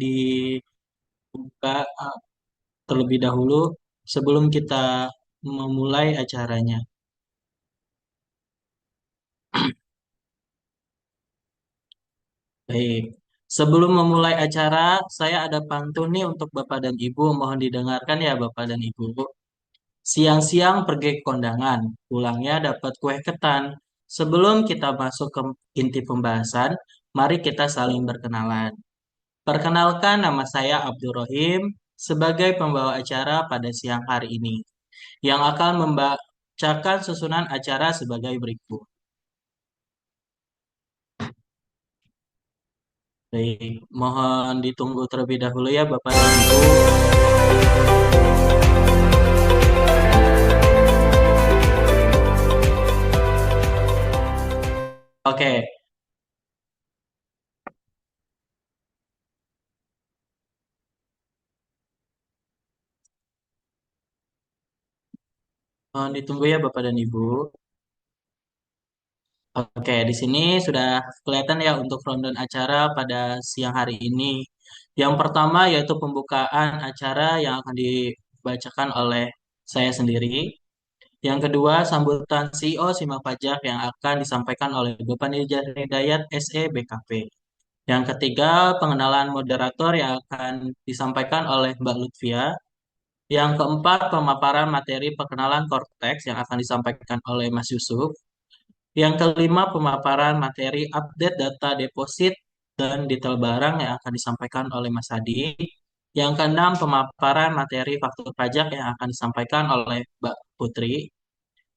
dibuka terlebih dahulu sebelum kita memulai acaranya. Baik. Sebelum memulai acara, saya ada pantun nih untuk Bapak dan Ibu. Mohon didengarkan ya Bapak dan Ibu. Siang-siang pergi ke kondangan, pulangnya dapat kue ketan. Sebelum kita masuk ke inti pembahasan, mari kita saling berkenalan. Perkenalkan, nama saya Abdul Rohim sebagai pembawa acara pada siang hari ini, yang akan membacakan susunan acara sebagai berikut. Baik, mohon ditunggu terlebih dahulu ya Bapak dan Ibu. Oke, mohon ditunggu ya Bapak dan Ibu. Oke, di sini sudah kelihatan ya untuk rundown acara pada siang hari ini. Yang pertama yaitu pembukaan acara yang akan dibacakan oleh saya sendiri. Yang kedua, sambutan CEO Simak Pajak yang akan disampaikan oleh Bapak Nidjar Hidayat SE BKP. Yang ketiga, pengenalan moderator yang akan disampaikan oleh Mbak Lutfia. Yang keempat, pemaparan materi perkenalan Cortex yang akan disampaikan oleh Mas Yusuf. Yang kelima, pemaparan materi update data deposit dan detail barang yang akan disampaikan oleh Mas Hadi. Yang keenam, pemaparan materi faktur pajak yang akan disampaikan oleh Mbak Putri.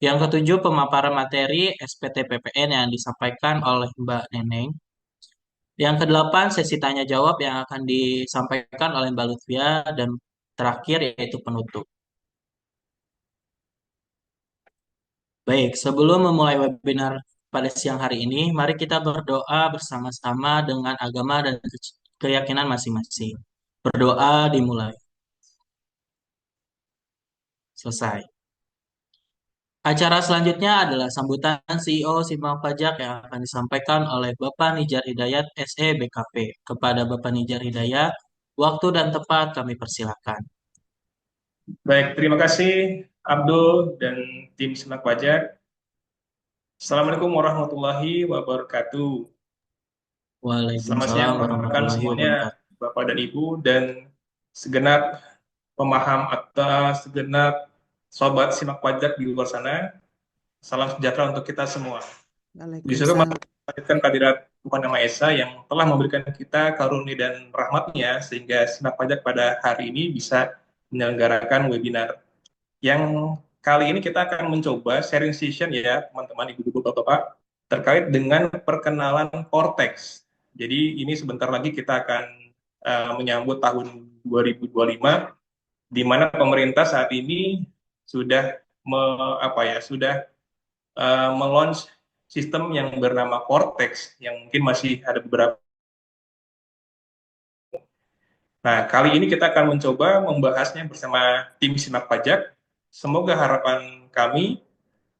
Yang ketujuh, pemaparan materi SPT PPN yang disampaikan oleh Mbak Neneng. Yang kedelapan, sesi tanya jawab yang akan disampaikan oleh Mbak Lutfia. Dan terakhir, yaitu penutup. Baik, sebelum memulai webinar pada siang hari ini, mari kita berdoa bersama-sama dengan agama dan keyakinan masing-masing. Berdoa dimulai. Selesai. Acara selanjutnya adalah sambutan CEO Simak Pajak yang akan disampaikan oleh Bapak Nijar Hidayat SE BKP. Kepada Bapak Nijar Hidayat, waktu dan tempat kami persilakan. Baik, terima kasih Abdul dan tim Simak Pajak. Assalamualaikum warahmatullahi wabarakatuh. Selamat siang Waalaikumsalam rekan-rekan warahmatullahi semuanya, wabarakatuh. Bapak dan Ibu, dan segenap pemaham atau segenap sobat Simak Pajak di luar sana. Salam sejahtera untuk kita semua. Puji syukur Waalaikumsalam. mengaturkan kehadirat Tuhan Yang Maha Esa yang telah memberikan kita karunia dan rahmatnya sehingga Simak Pajak pada hari ini bisa menyelenggarakan webinar. Yang kali ini kita akan mencoba sharing session ya teman-teman, ibu-ibu, bapak-bapak, terkait dengan perkenalan Cortex. Jadi ini sebentar lagi kita akan menyambut tahun 2025, di mana pemerintah saat ini sudah melaunch sistem yang bernama Cortex yang mungkin masih ada beberapa. Nah, kali ini kita akan mencoba membahasnya bersama tim Simak Pajak. Semoga harapan kami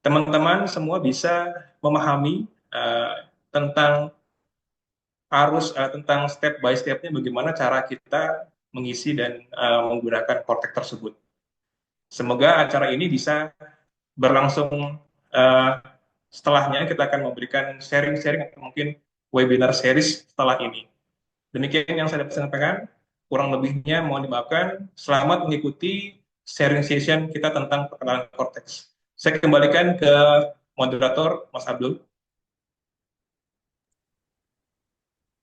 teman-teman semua bisa memahami tentang tentang step by stepnya bagaimana cara kita mengisi dan menggunakan Cortex tersebut. Semoga acara ini bisa berlangsung. Setelahnya kita akan memberikan sharing-sharing atau mungkin webinar series setelah ini. Demikian yang saya dapat sampaikan. Kurang lebihnya mohon dimaafkan. Selamat mengikuti sharing session kita tentang perkenalan Cortex. Saya kembalikan ke moderator Mas Abdul.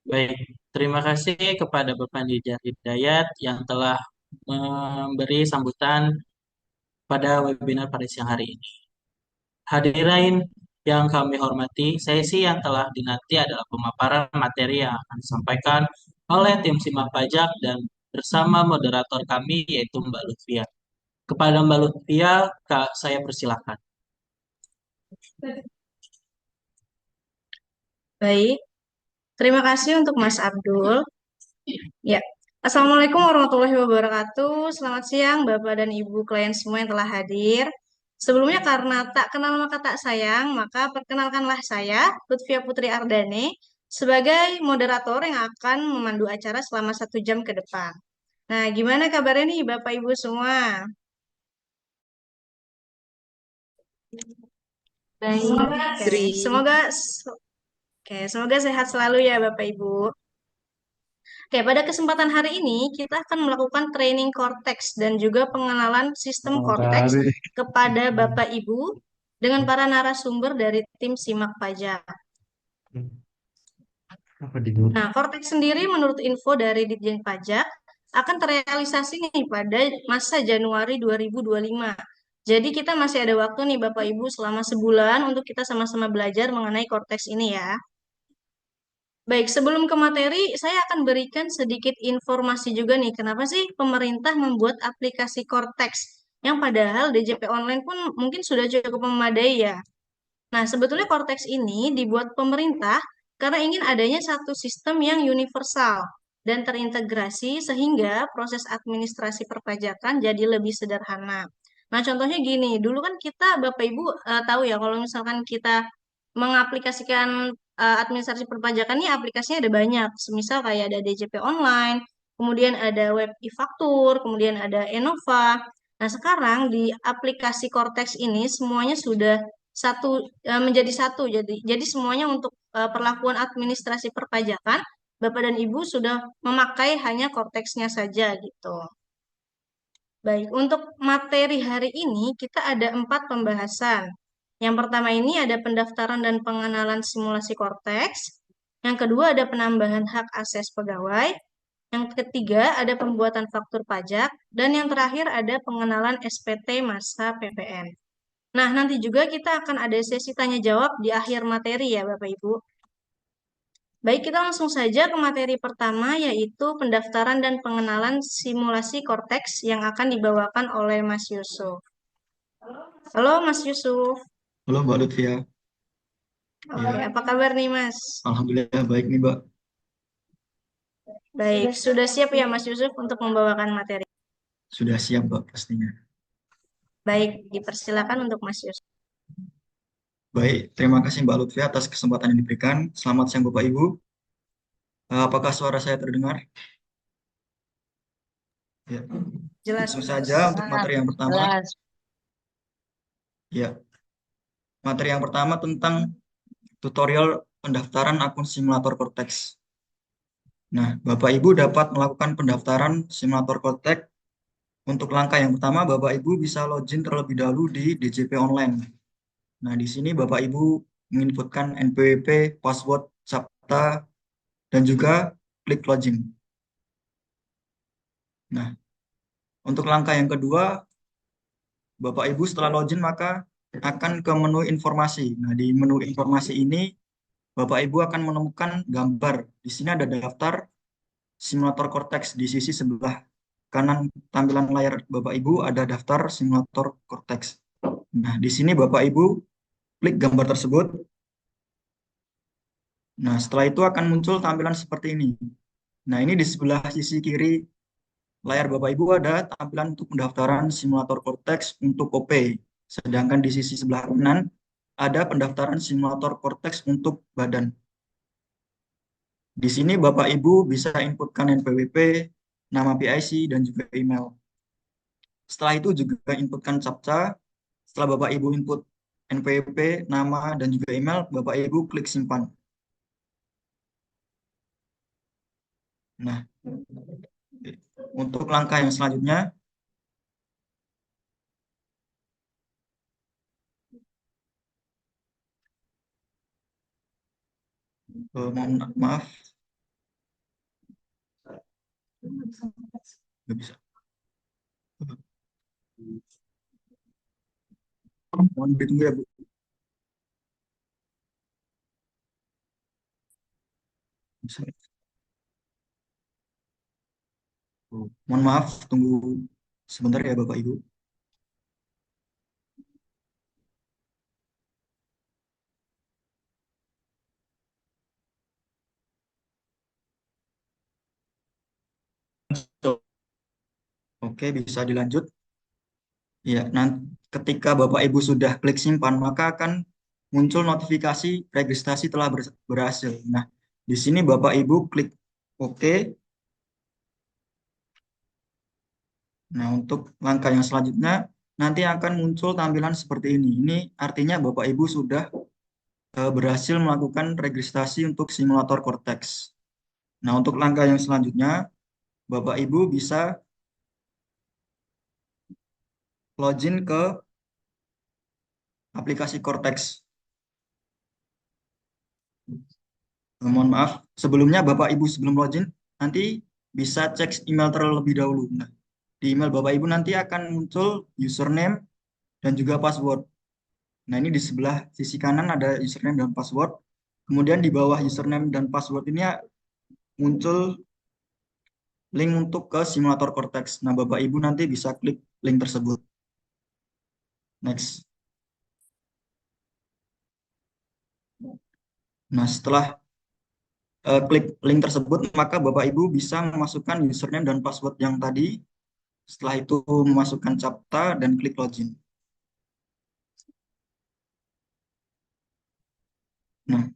Baik, terima kasih kepada Bapak Nijar Hidayat yang telah memberi sambutan pada webinar pada siang hari ini. Hadirin yang kami hormati, sesi yang telah dinanti adalah pemaparan materi yang akan disampaikan oleh tim Simak Pajak dan bersama moderator kami yaitu Mbak Lutfia. Kepada Mbak Lutfia, Kak, saya persilakan. Baik, terima kasih untuk Mas Abdul. Ya, Assalamualaikum warahmatullahi wabarakatuh. Selamat siang Bapak dan Ibu klien semua yang telah hadir. Sebelumnya karena tak kenal maka tak sayang, maka perkenalkanlah saya, Lutfia Putri Ardane, sebagai moderator yang akan memandu acara selama 1 jam ke depan. Nah, gimana kabarnya nih Bapak Ibu semua? Baik, Oke, Tri. semoga sehat selalu ya Bapak Ibu. Oke, pada kesempatan hari ini kita akan melakukan training Cortex dan juga pengenalan sistem Cortex kepada Bapak Ibu dengan para narasumber dari tim Simak Pajak. Nah, Cortex sendiri menurut info dari Ditjen Pajak akan terrealisasi nih pada masa Januari 2025. Jadi kita masih ada waktu nih Bapak Ibu selama sebulan untuk kita sama-sama belajar mengenai Cortex ini ya. Baik, sebelum ke materi, saya akan berikan sedikit informasi juga nih, kenapa sih pemerintah membuat aplikasi Cortex, yang padahal DJP online pun mungkin sudah cukup memadai ya. Nah, sebetulnya Cortex ini dibuat pemerintah karena ingin adanya satu sistem yang universal dan terintegrasi sehingga proses administrasi perpajakan jadi lebih sederhana. Nah, contohnya gini, dulu kan kita Bapak Ibu tahu ya kalau misalkan kita mengaplikasikan administrasi perpajakan ini aplikasinya ada banyak. Semisal kayak ada DJP online, kemudian ada web e-faktur, kemudian ada Enova. Nah, sekarang di aplikasi Cortex ini semuanya sudah menjadi satu. Jadi semuanya untuk perlakuan administrasi perpajakan, Bapak dan Ibu sudah memakai hanya Cortex-nya saja gitu. Baik, untuk materi hari ini kita ada 4 pembahasan. Yang pertama ini ada pendaftaran dan pengenalan simulasi Cortex. Yang kedua ada penambahan hak akses pegawai. Yang ketiga ada pembuatan faktur pajak. Dan yang terakhir ada pengenalan SPT masa PPN. Nah, nanti juga kita akan ada sesi tanya jawab di akhir materi ya Bapak Ibu. Baik, kita langsung saja ke materi pertama yaitu pendaftaran dan pengenalan simulasi Cortex yang akan dibawakan oleh Mas Yusuf. Halo Mas Yusuf. Halo Mbak Lutfia. Oke, apa kabar nih Mas? Alhamdulillah baik nih Mbak. Baik, sudah siap ya Mas Yusuf untuk membawakan materi? Sudah siap Mbak pastinya. Baik, dipersilakan untuk Mas Yusuf. Baik, terima kasih Mbak Lutfia atas kesempatan yang diberikan. Selamat siang Bapak Ibu. Apakah suara saya terdengar? Ya. Jelas. Langsung saja untuk materi yang pertama. Jelas. Ya. Materi yang pertama tentang tutorial pendaftaran akun simulator Cortex. Nah, Bapak Ibu dapat melakukan pendaftaran simulator Cortex. Untuk langkah yang pertama, Bapak Ibu bisa login terlebih dahulu di DJP Online. Nah, di sini Bapak Ibu menginputkan NPWP, password, CAPTCA, dan juga klik login. Nah, untuk langkah yang kedua, Bapak Ibu setelah login maka akan ke menu informasi. Nah, di menu informasi ini Bapak Ibu akan menemukan gambar. Di sini ada daftar simulator Cortex di sisi sebelah kanan tampilan layar Bapak Ibu ada daftar simulator Cortex. Nah, di sini Bapak Ibu klik gambar tersebut. Nah, setelah itu akan muncul tampilan seperti ini. Nah, ini di sebelah sisi kiri layar Bapak Ibu ada tampilan untuk pendaftaran simulator Cortex untuk OP. Sedangkan di sisi sebelah kanan ada pendaftaran simulator Cortex untuk badan. Di sini Bapak Ibu bisa inputkan NPWP, nama PIC, dan juga email. Setelah itu juga inputkan CAPTCA. Setelah Bapak Ibu input NPWP, nama, dan juga email, Bapak Ibu klik simpan. Nah, untuk langkah yang selanjutnya, mohon maaf, nggak bisa. Mohon ditunggu ya Bu. Bisa. Mohon maaf, tunggu sebentar ya Bapak Ibu. Oke, bisa dilanjut. Ya, nanti ketika Bapak Ibu sudah klik simpan, maka akan muncul notifikasi registrasi telah berhasil. Nah, Di sini Bapak Ibu klik OK. Nah, untuk langkah yang selanjutnya nanti akan muncul tampilan seperti ini. Ini artinya Bapak Ibu sudah berhasil melakukan registrasi untuk simulator Cortex. Nah, untuk langkah yang selanjutnya Bapak Ibu bisa login ke aplikasi Cortex. Mohon maaf, sebelumnya Bapak Ibu sebelum login nanti bisa cek email terlebih dahulu. Nah, di email Bapak Ibu nanti akan muncul username dan juga password. Nah, ini di sebelah sisi kanan ada username dan password. Kemudian di bawah username dan password ini muncul link untuk ke simulator Cortex. Nah, Bapak Ibu nanti bisa klik link tersebut. Next. Nah, setelah klik link tersebut, maka Bapak Ibu bisa memasukkan username dan password yang tadi. Setelah itu memasukkan CAPTCHA dan klik login. Nah,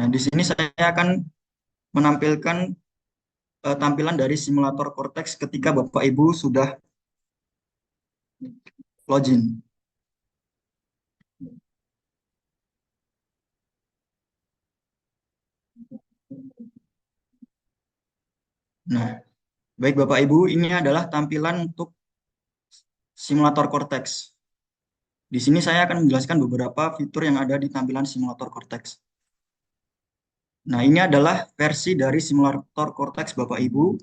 di sini saya akan menampilkan tampilan dari simulator Cortex ketika Bapak Ibu sudah login. Nah, baik Bapak Ibu, ini adalah tampilan untuk simulator Cortex. Di sini saya akan menjelaskan beberapa fitur yang ada di tampilan simulator Cortex. Nah, ini adalah versi dari simulator Cortex Bapak Ibu.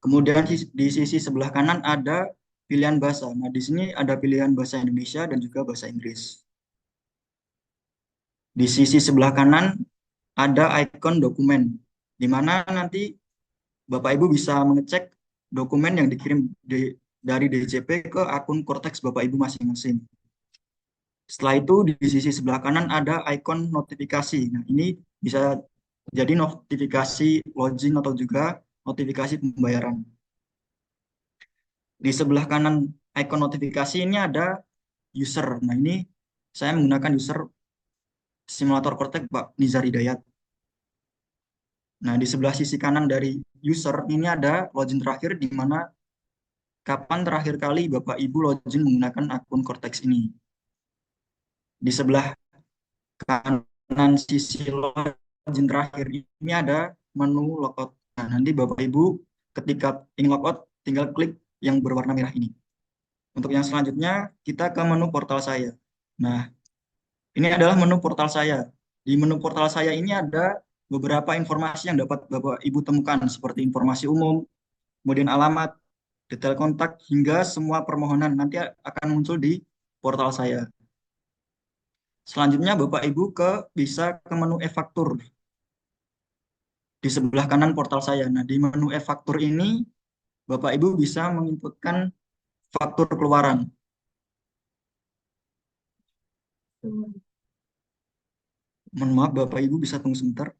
Kemudian di sisi sebelah kanan ada pilihan bahasa. Nah, di sini ada pilihan bahasa Indonesia dan juga bahasa Inggris. Di sisi sebelah kanan ada ikon dokumen, di mana nanti Bapak Ibu bisa mengecek dokumen yang dikirim dari DJP ke akun Cortex Bapak Ibu masing-masing. Setelah itu di sisi sebelah kanan ada ikon notifikasi. Nah, ini bisa jadi notifikasi login atau juga notifikasi pembayaran. Di sebelah kanan ikon notifikasi ini ada user. Nah, ini saya menggunakan user simulator Cortex Pak Nizar Hidayat. Nah, di sebelah sisi kanan dari user ini ada login terakhir, di mana kapan terakhir kali Bapak Ibu login menggunakan akun Cortex ini. Di sebelah kanan sisi login terakhir ini ada menu logout. Nah, nanti Bapak Ibu ketika ingin logout tinggal klik yang berwarna merah ini. Untuk yang selanjutnya kita ke menu portal saya. Nah, ini adalah menu portal saya. Di menu portal saya ini ada beberapa informasi yang dapat Bapak Ibu temukan seperti informasi umum, kemudian alamat, detail kontak, hingga semua permohonan nanti akan muncul di portal saya. Selanjutnya Bapak Ibu bisa ke menu e-faktur di sebelah kanan portal saya. Nah, di menu e-faktur ini Bapak Ibu bisa menginputkan faktur keluaran. Mohon maaf Bapak Ibu bisa tunggu sebentar.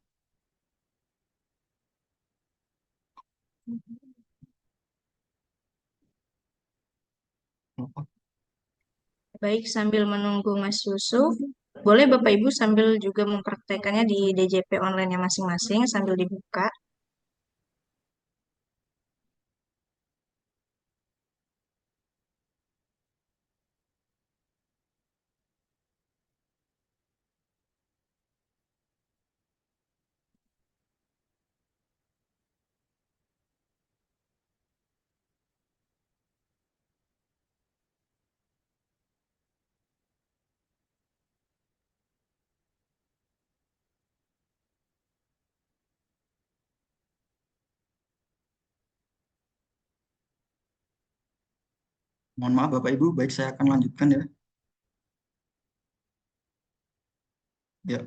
Baik, sambil menunggu Mas Yusuf, boleh Bapak Ibu sambil juga mempraktekannya di DJP online-nya masing-masing sambil dibuka. Mohon maaf Bapak Ibu, baik saya akan lanjutkan ya. Ya,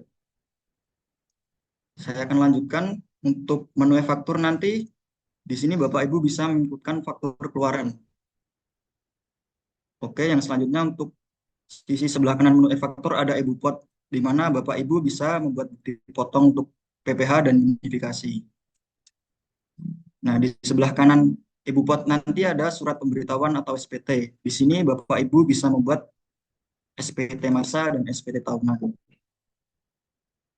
saya akan lanjutkan untuk menu e-faktur nanti. Di sini Bapak Ibu bisa menginputkan faktur keluaran. Oke, yang selanjutnya untuk sisi sebelah kanan menu e-faktur ada e-bupot, di mana Bapak Ibu bisa membuat bukti potong untuk PPh dan identifikasi. Nah, di sebelah kanan e-bupot nanti ada surat pemberitahuan atau SPT. Di sini Bapak Ibu bisa membuat SPT masa dan SPT tahunan.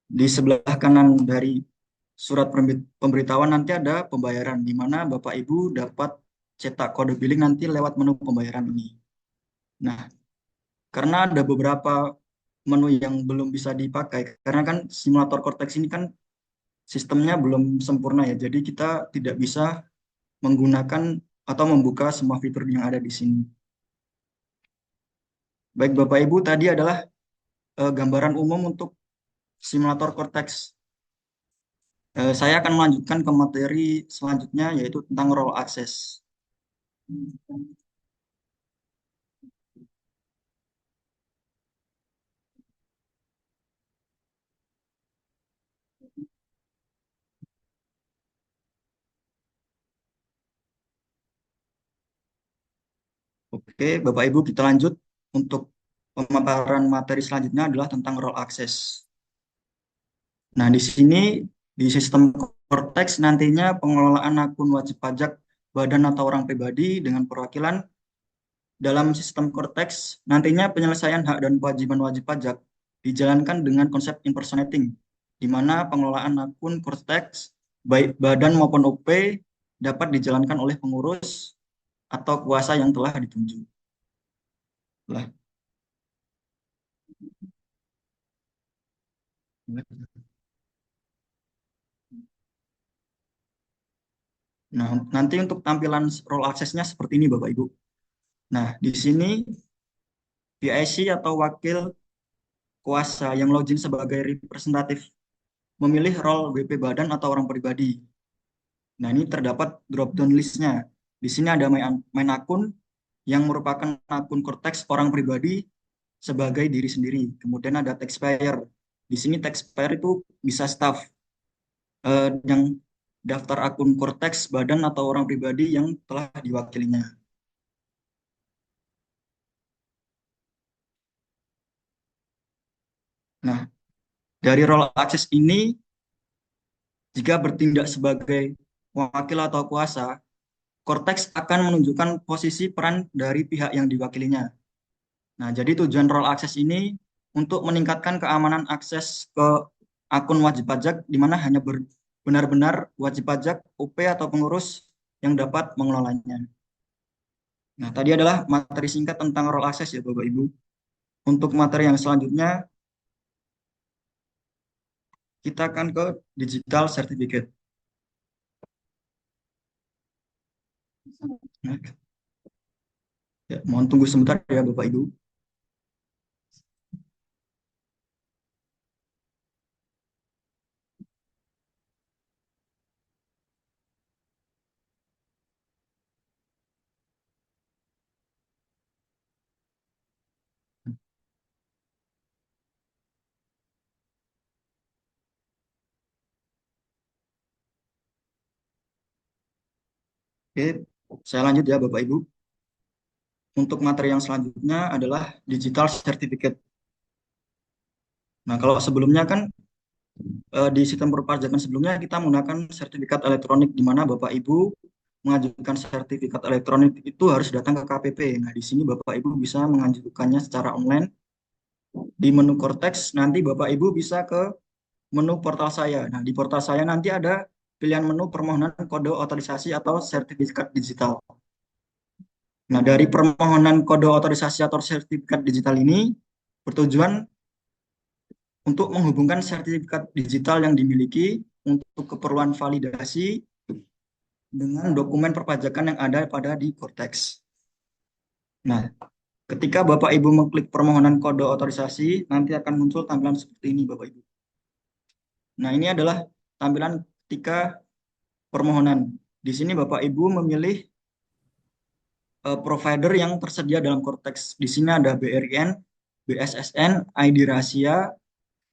Di sebelah kanan dari surat pemberitahuan nanti ada pembayaran, di mana Bapak Ibu dapat cetak kode billing nanti lewat menu pembayaran ini. Nah, karena ada beberapa menu yang belum bisa dipakai, karena kan simulator Cortex ini kan sistemnya belum sempurna ya, jadi kita tidak bisa menggunakan atau membuka semua fitur yang ada di sini. Baik Bapak Ibu, tadi adalah gambaran umum untuk simulator Cortex. Saya akan melanjutkan ke materi selanjutnya, yaitu tentang role access. Oke, Bapak Ibu, kita lanjut untuk pemaparan materi selanjutnya adalah tentang role access. Nah, di sini di sistem Cortex nantinya pengelolaan akun wajib pajak badan atau orang pribadi dengan perwakilan dalam sistem Cortex nantinya penyelesaian hak dan kewajiban wajib pajak dijalankan dengan konsep impersonating, di mana pengelolaan akun Cortex baik badan maupun OP dapat dijalankan oleh pengurus atau kuasa yang telah ditunjuk. Lah. Nah, nanti untuk tampilan role access-nya seperti ini Bapak Ibu. Nah, di sini PIC atau wakil kuasa yang login sebagai representatif memilih role WP badan atau orang pribadi. Nah, ini terdapat drop-down list-nya. Di sini ada main akun yang merupakan akun Cortex orang pribadi sebagai diri sendiri. Kemudian ada taxpayer. Di sini taxpayer itu bisa staff yang daftar akun Cortex badan atau orang pribadi yang telah diwakilinya. Nah, dari role access ini, jika bertindak sebagai wakil atau kuasa, Cortex akan menunjukkan posisi peran dari pihak yang diwakilinya. Nah, jadi tujuan role access ini untuk meningkatkan keamanan akses ke akun wajib pajak, di mana hanya benar-benar wajib pajak, OP atau pengurus yang dapat mengelolanya. Nah, tadi adalah materi singkat tentang role access ya Bapak Ibu. Untuk materi yang selanjutnya, kita akan ke digital certificate. Nah, ya, mohon tunggu sebentar ya Bapak Ibu. Oke, saya lanjut ya Bapak Ibu. Untuk materi yang selanjutnya adalah digital certificate. Nah, kalau sebelumnya kan di sistem perpajakan sebelumnya kita menggunakan sertifikat elektronik, di mana Bapak Ibu mengajukan sertifikat elektronik itu harus datang ke KPP. Nah, di sini Bapak Ibu bisa mengajukannya secara online. Di menu Cortex nanti Bapak Ibu bisa ke menu portal saya. Nah, di portal saya nanti ada pilihan menu permohonan kode otorisasi atau sertifikat digital. Nah, dari permohonan kode otorisasi atau sertifikat digital ini bertujuan untuk menghubungkan sertifikat digital yang dimiliki untuk keperluan validasi dengan dokumen perpajakan yang ada pada di Cortex. Nah, ketika Bapak Ibu mengklik permohonan kode otorisasi, nanti akan muncul tampilan seperti ini Bapak Ibu. Nah, ini adalah tampilan ketika permohonan. Di sini Bapak Ibu memilih provider yang tersedia dalam Cortex. Di sini ada BRIN, BSSN, ID rahasia,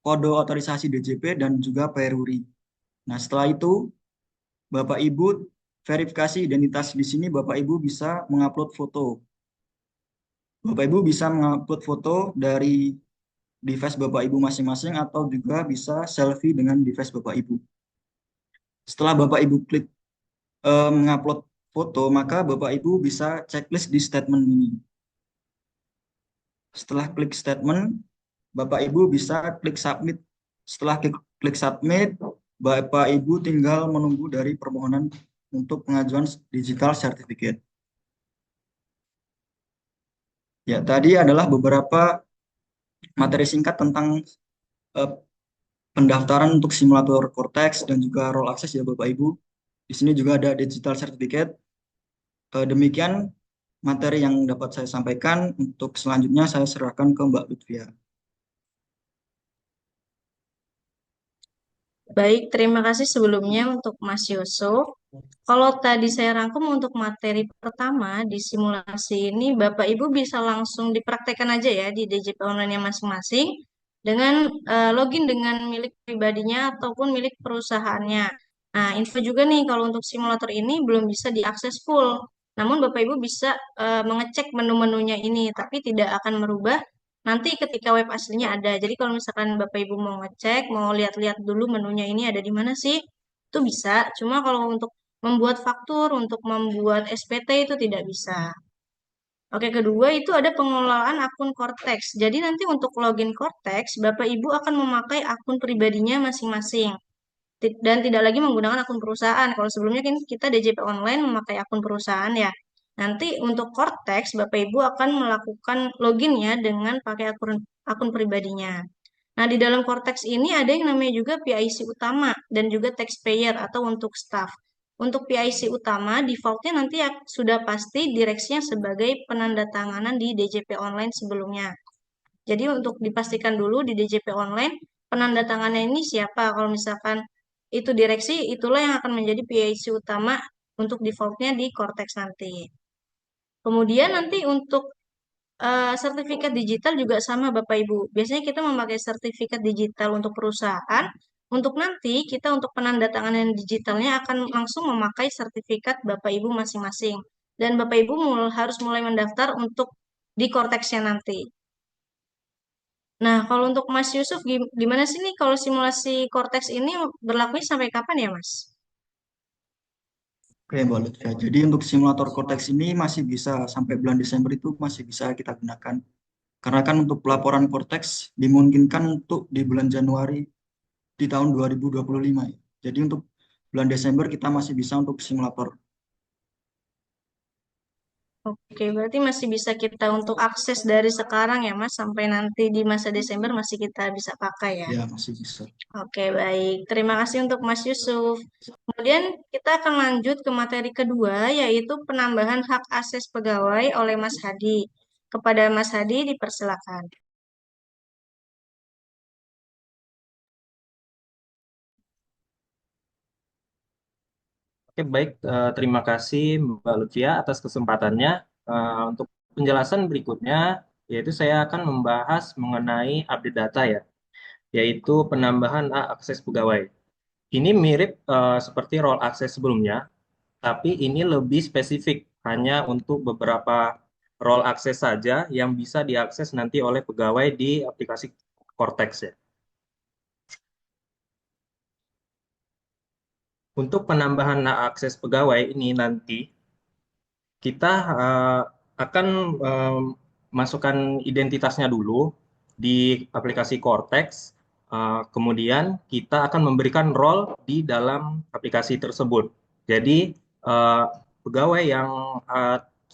kode otorisasi DJP, dan juga Peruri. Nah, setelah itu Bapak Ibu verifikasi identitas. Di sini Bapak Ibu bisa mengupload foto. Bapak Ibu bisa mengupload foto dari device Bapak Ibu masing-masing atau juga bisa selfie dengan device Bapak Ibu. Setelah Bapak Ibu klik mengupload foto, maka Bapak Ibu bisa checklist di statement ini. Setelah klik statement, Bapak Ibu bisa klik submit. Setelah klik submit, Bapak Ibu tinggal menunggu dari permohonan untuk pengajuan digital certificate. Ya, tadi adalah beberapa materi singkat tentang eh, pendaftaran untuk simulator Cortex dan juga role access ya Bapak Ibu. Di sini juga ada digital certificate. Demikian materi yang dapat saya sampaikan. Untuk selanjutnya saya serahkan ke Mbak Lutfia. Baik, terima kasih sebelumnya untuk Mas Yusuf. Kalau tadi saya rangkum untuk materi pertama di simulasi ini, Bapak Ibu bisa langsung dipraktekkan aja ya di DJP online-nya masing-masing dengan login dengan milik pribadinya ataupun milik perusahaannya. Nah, info juga nih kalau untuk simulator ini belum bisa diakses full. Namun Bapak Ibu bisa mengecek menu-menunya ini, tapi tidak akan merubah nanti ketika web aslinya ada. Jadi kalau misalkan Bapak Ibu mau ngecek, mau lihat-lihat dulu menunya ini ada di mana sih, itu bisa. Cuma kalau untuk membuat faktur, untuk membuat SPT itu tidak bisa. Oke, kedua itu ada pengelolaan akun Cortex. Jadi nanti untuk login Cortex, Bapak Ibu akan memakai akun pribadinya masing-masing. Dan tidak lagi menggunakan akun perusahaan. Kalau sebelumnya kan kita DJP online memakai akun perusahaan ya. Nanti untuk Cortex, Bapak Ibu akan melakukan loginnya dengan pakai akun pribadinya. Nah, di dalam Cortex ini ada yang namanya juga PIC utama dan juga taxpayer atau untuk staff. Untuk PIC utama, defaultnya nanti sudah pasti direksinya sebagai penandatanganan di DJP online sebelumnya. Jadi untuk dipastikan dulu di DJP online, penandatangannya ini siapa. Kalau misalkan itu direksi, itulah yang akan menjadi PIC utama untuk defaultnya di Cortex nanti. Kemudian nanti untuk sertifikat digital juga sama Bapak Ibu. Biasanya kita memakai sertifikat digital untuk perusahaan. Untuk nanti kita untuk penandatanganan digitalnya akan langsung memakai sertifikat Bapak Ibu masing-masing. Dan Bapak Ibu harus mulai mendaftar untuk di Cortex-nya nanti. Nah, kalau untuk Mas Yusuf, gimana sih nih kalau simulasi Cortex ini berlakunya sampai kapan ya, Mas? Oke, Mbak Lutfia. Jadi untuk simulator Cortex ini masih bisa sampai bulan Desember itu masih bisa kita gunakan. Karena kan untuk pelaporan Cortex dimungkinkan untuk di bulan Januari di tahun 2025 ya. Jadi untuk bulan Desember kita masih bisa untuk simulator. Oke, berarti masih bisa kita untuk akses dari sekarang ya, Mas, sampai nanti di masa Desember masih kita bisa pakai ya. Ya, masih bisa. Oke, baik. Terima kasih untuk Mas Yusuf. Kemudian kita akan lanjut ke materi kedua, yaitu penambahan hak akses pegawai oleh Mas Hadi. Kepada Mas Hadi, dipersilakan. Oke, baik. Terima kasih Mbak Lutfia atas kesempatannya. Untuk penjelasan berikutnya, yaitu saya akan membahas mengenai update data ya, yaitu penambahan akses pegawai. Ini mirip seperti role access sebelumnya, tapi ini lebih spesifik, hanya untuk beberapa role access saja yang bisa diakses nanti oleh pegawai di aplikasi Cortex ya. Untuk penambahan akses pegawai ini nanti kita akan masukkan identitasnya dulu di aplikasi Cortex. Kemudian kita akan memberikan role di dalam aplikasi tersebut. Jadi uh, pegawai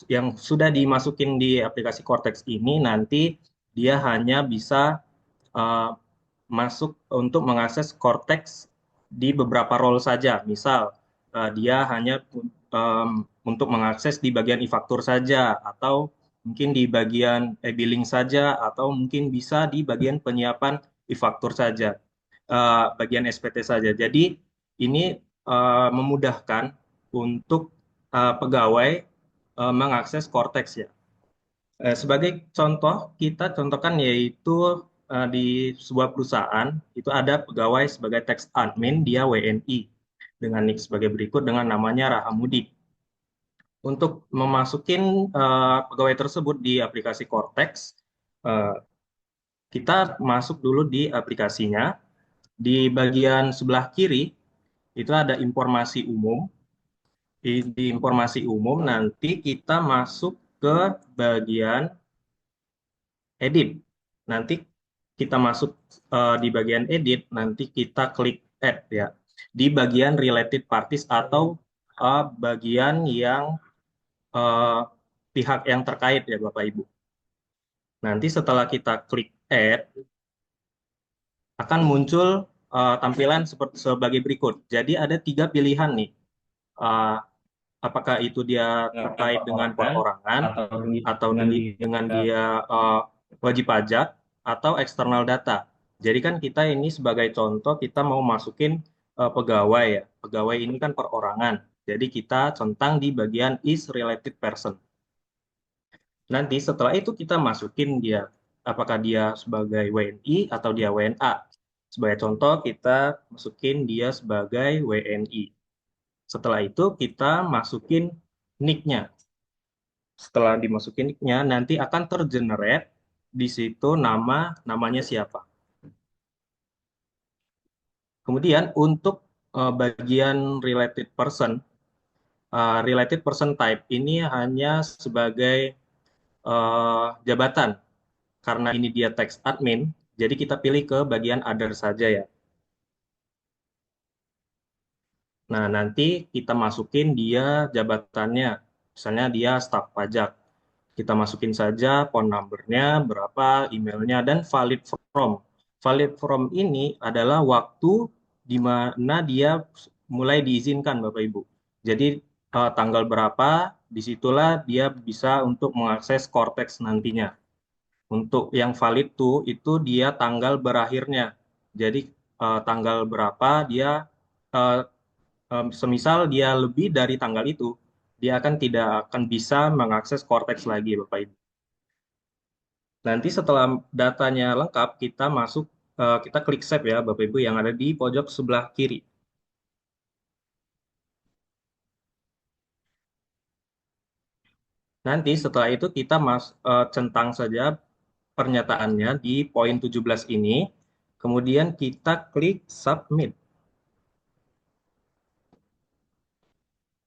yang sudah dimasukin di aplikasi Cortex ini nanti dia hanya bisa uh, masuk untuk mengakses Cortex di beberapa role saja. Misal dia hanya untuk mengakses di bagian e-faktur saja, atau mungkin di bagian e-billing saja, atau mungkin bisa di bagian penyiapan e-faktur saja, bagian SPT saja. Jadi ini memudahkan untuk pegawai mengakses Cortex ya. Sebagai contoh, kita contohkan yaitu di sebuah perusahaan itu ada pegawai sebagai tax admin, dia WNI dengan nick sebagai berikut dengan namanya Rahamudi. Untuk memasukin pegawai tersebut di aplikasi Cortex, uh, kita masuk dulu di aplikasinya. Di bagian sebelah kiri itu ada informasi umum. Di informasi umum nanti kita masuk ke bagian edit. Nanti kita masuk di bagian edit, nanti kita klik add ya. Di bagian related parties atau bagian yang eh, pihak yang terkait ya Bapak Ibu. Nanti setelah kita klik add, akan muncul tampilan sebagai berikut. Jadi ada 3 pilihan nih. Uh, Apakah itu dia terkait dengan perorangan atau dengan dia wajib pajak atau eksternal data. Jadi kan kita ini sebagai contoh kita mau masukin pegawai ya. Pegawai ini kan perorangan. Jadi kita centang di bagian is related person. Nanti setelah itu kita masukin dia apakah dia sebagai WNI atau dia WNA. Sebagai contoh kita masukin dia sebagai WNI. Setelah itu kita masukin nick-nya. Setelah dimasukin nick-nya, nanti akan tergenerate di situ namanya siapa. Kemudian untuk bagian related person type ini hanya sebagai jabatan. Karena ini dia text admin, jadi kita pilih ke bagian other saja ya. Nah, nanti kita masukin dia jabatannya. Misalnya dia staf pajak. Kita masukin saja phone number-nya, berapa, emailnya, dan valid from. Valid from ini adalah waktu di mana dia mulai diizinkan, Bapak Ibu. Jadi, tanggal berapa, disitulah dia bisa untuk mengakses Cortex nantinya. Untuk yang valid tuh itu dia tanggal berakhirnya. Jadi tanggal berapa dia semisal dia lebih dari tanggal itu, dia tidak akan bisa mengakses Cortex lagi, Bapak Ibu. Nanti setelah datanya lengkap, kita klik save ya, Bapak Ibu, yang ada di pojok sebelah kiri. Nanti setelah itu kita centang saja pernyataannya di poin 17 ini, kemudian kita klik submit.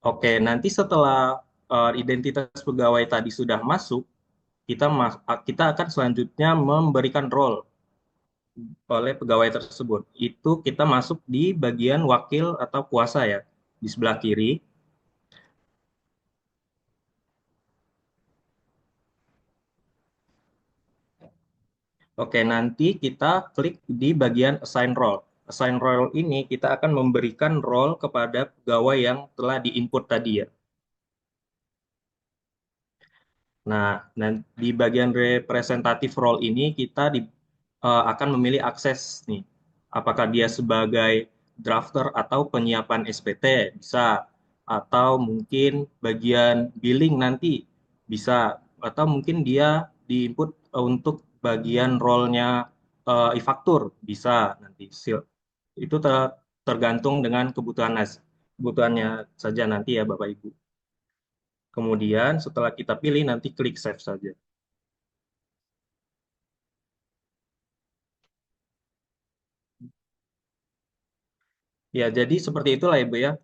Oke, nanti setelah identitas pegawai tadi sudah masuk, kita akan selanjutnya memberikan role oleh pegawai tersebut. Itu kita masuk di bagian wakil atau kuasa ya, di sebelah kiri. Oke, nanti kita klik di bagian assign role. Assign role ini kita akan memberikan role kepada pegawai yang telah diinput tadi ya. Nah, di bagian representative role ini kita akan memilih akses nih. Apakah dia sebagai drafter atau penyiapan SPT bisa, atau mungkin bagian billing nanti bisa, atau mungkin dia diinput untuk bagian role-nya e-faktur bisa nanti. Itu tergantung dengan kebutuhannya saja nanti ya Bapak Ibu. Kemudian setelah kita pilih nanti klik save saja. Ya, jadi seperti itulah Ibu ya.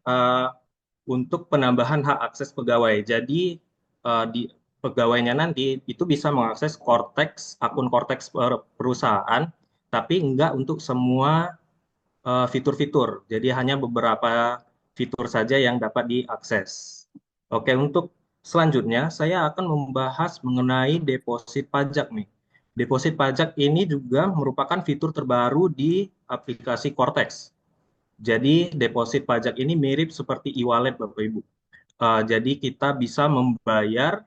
Untuk penambahan hak akses pegawai. Jadi di pegawainya nanti itu bisa mengakses akun Cortex perusahaan, tapi enggak untuk semua fitur-fitur. Jadi hanya beberapa fitur saja yang dapat diakses. Oke, untuk selanjutnya saya akan membahas mengenai deposit pajak nih. Deposit pajak ini juga merupakan fitur terbaru di aplikasi Cortex. Jadi deposit pajak ini mirip seperti e-wallet Bapak Ibu. Jadi kita bisa membayar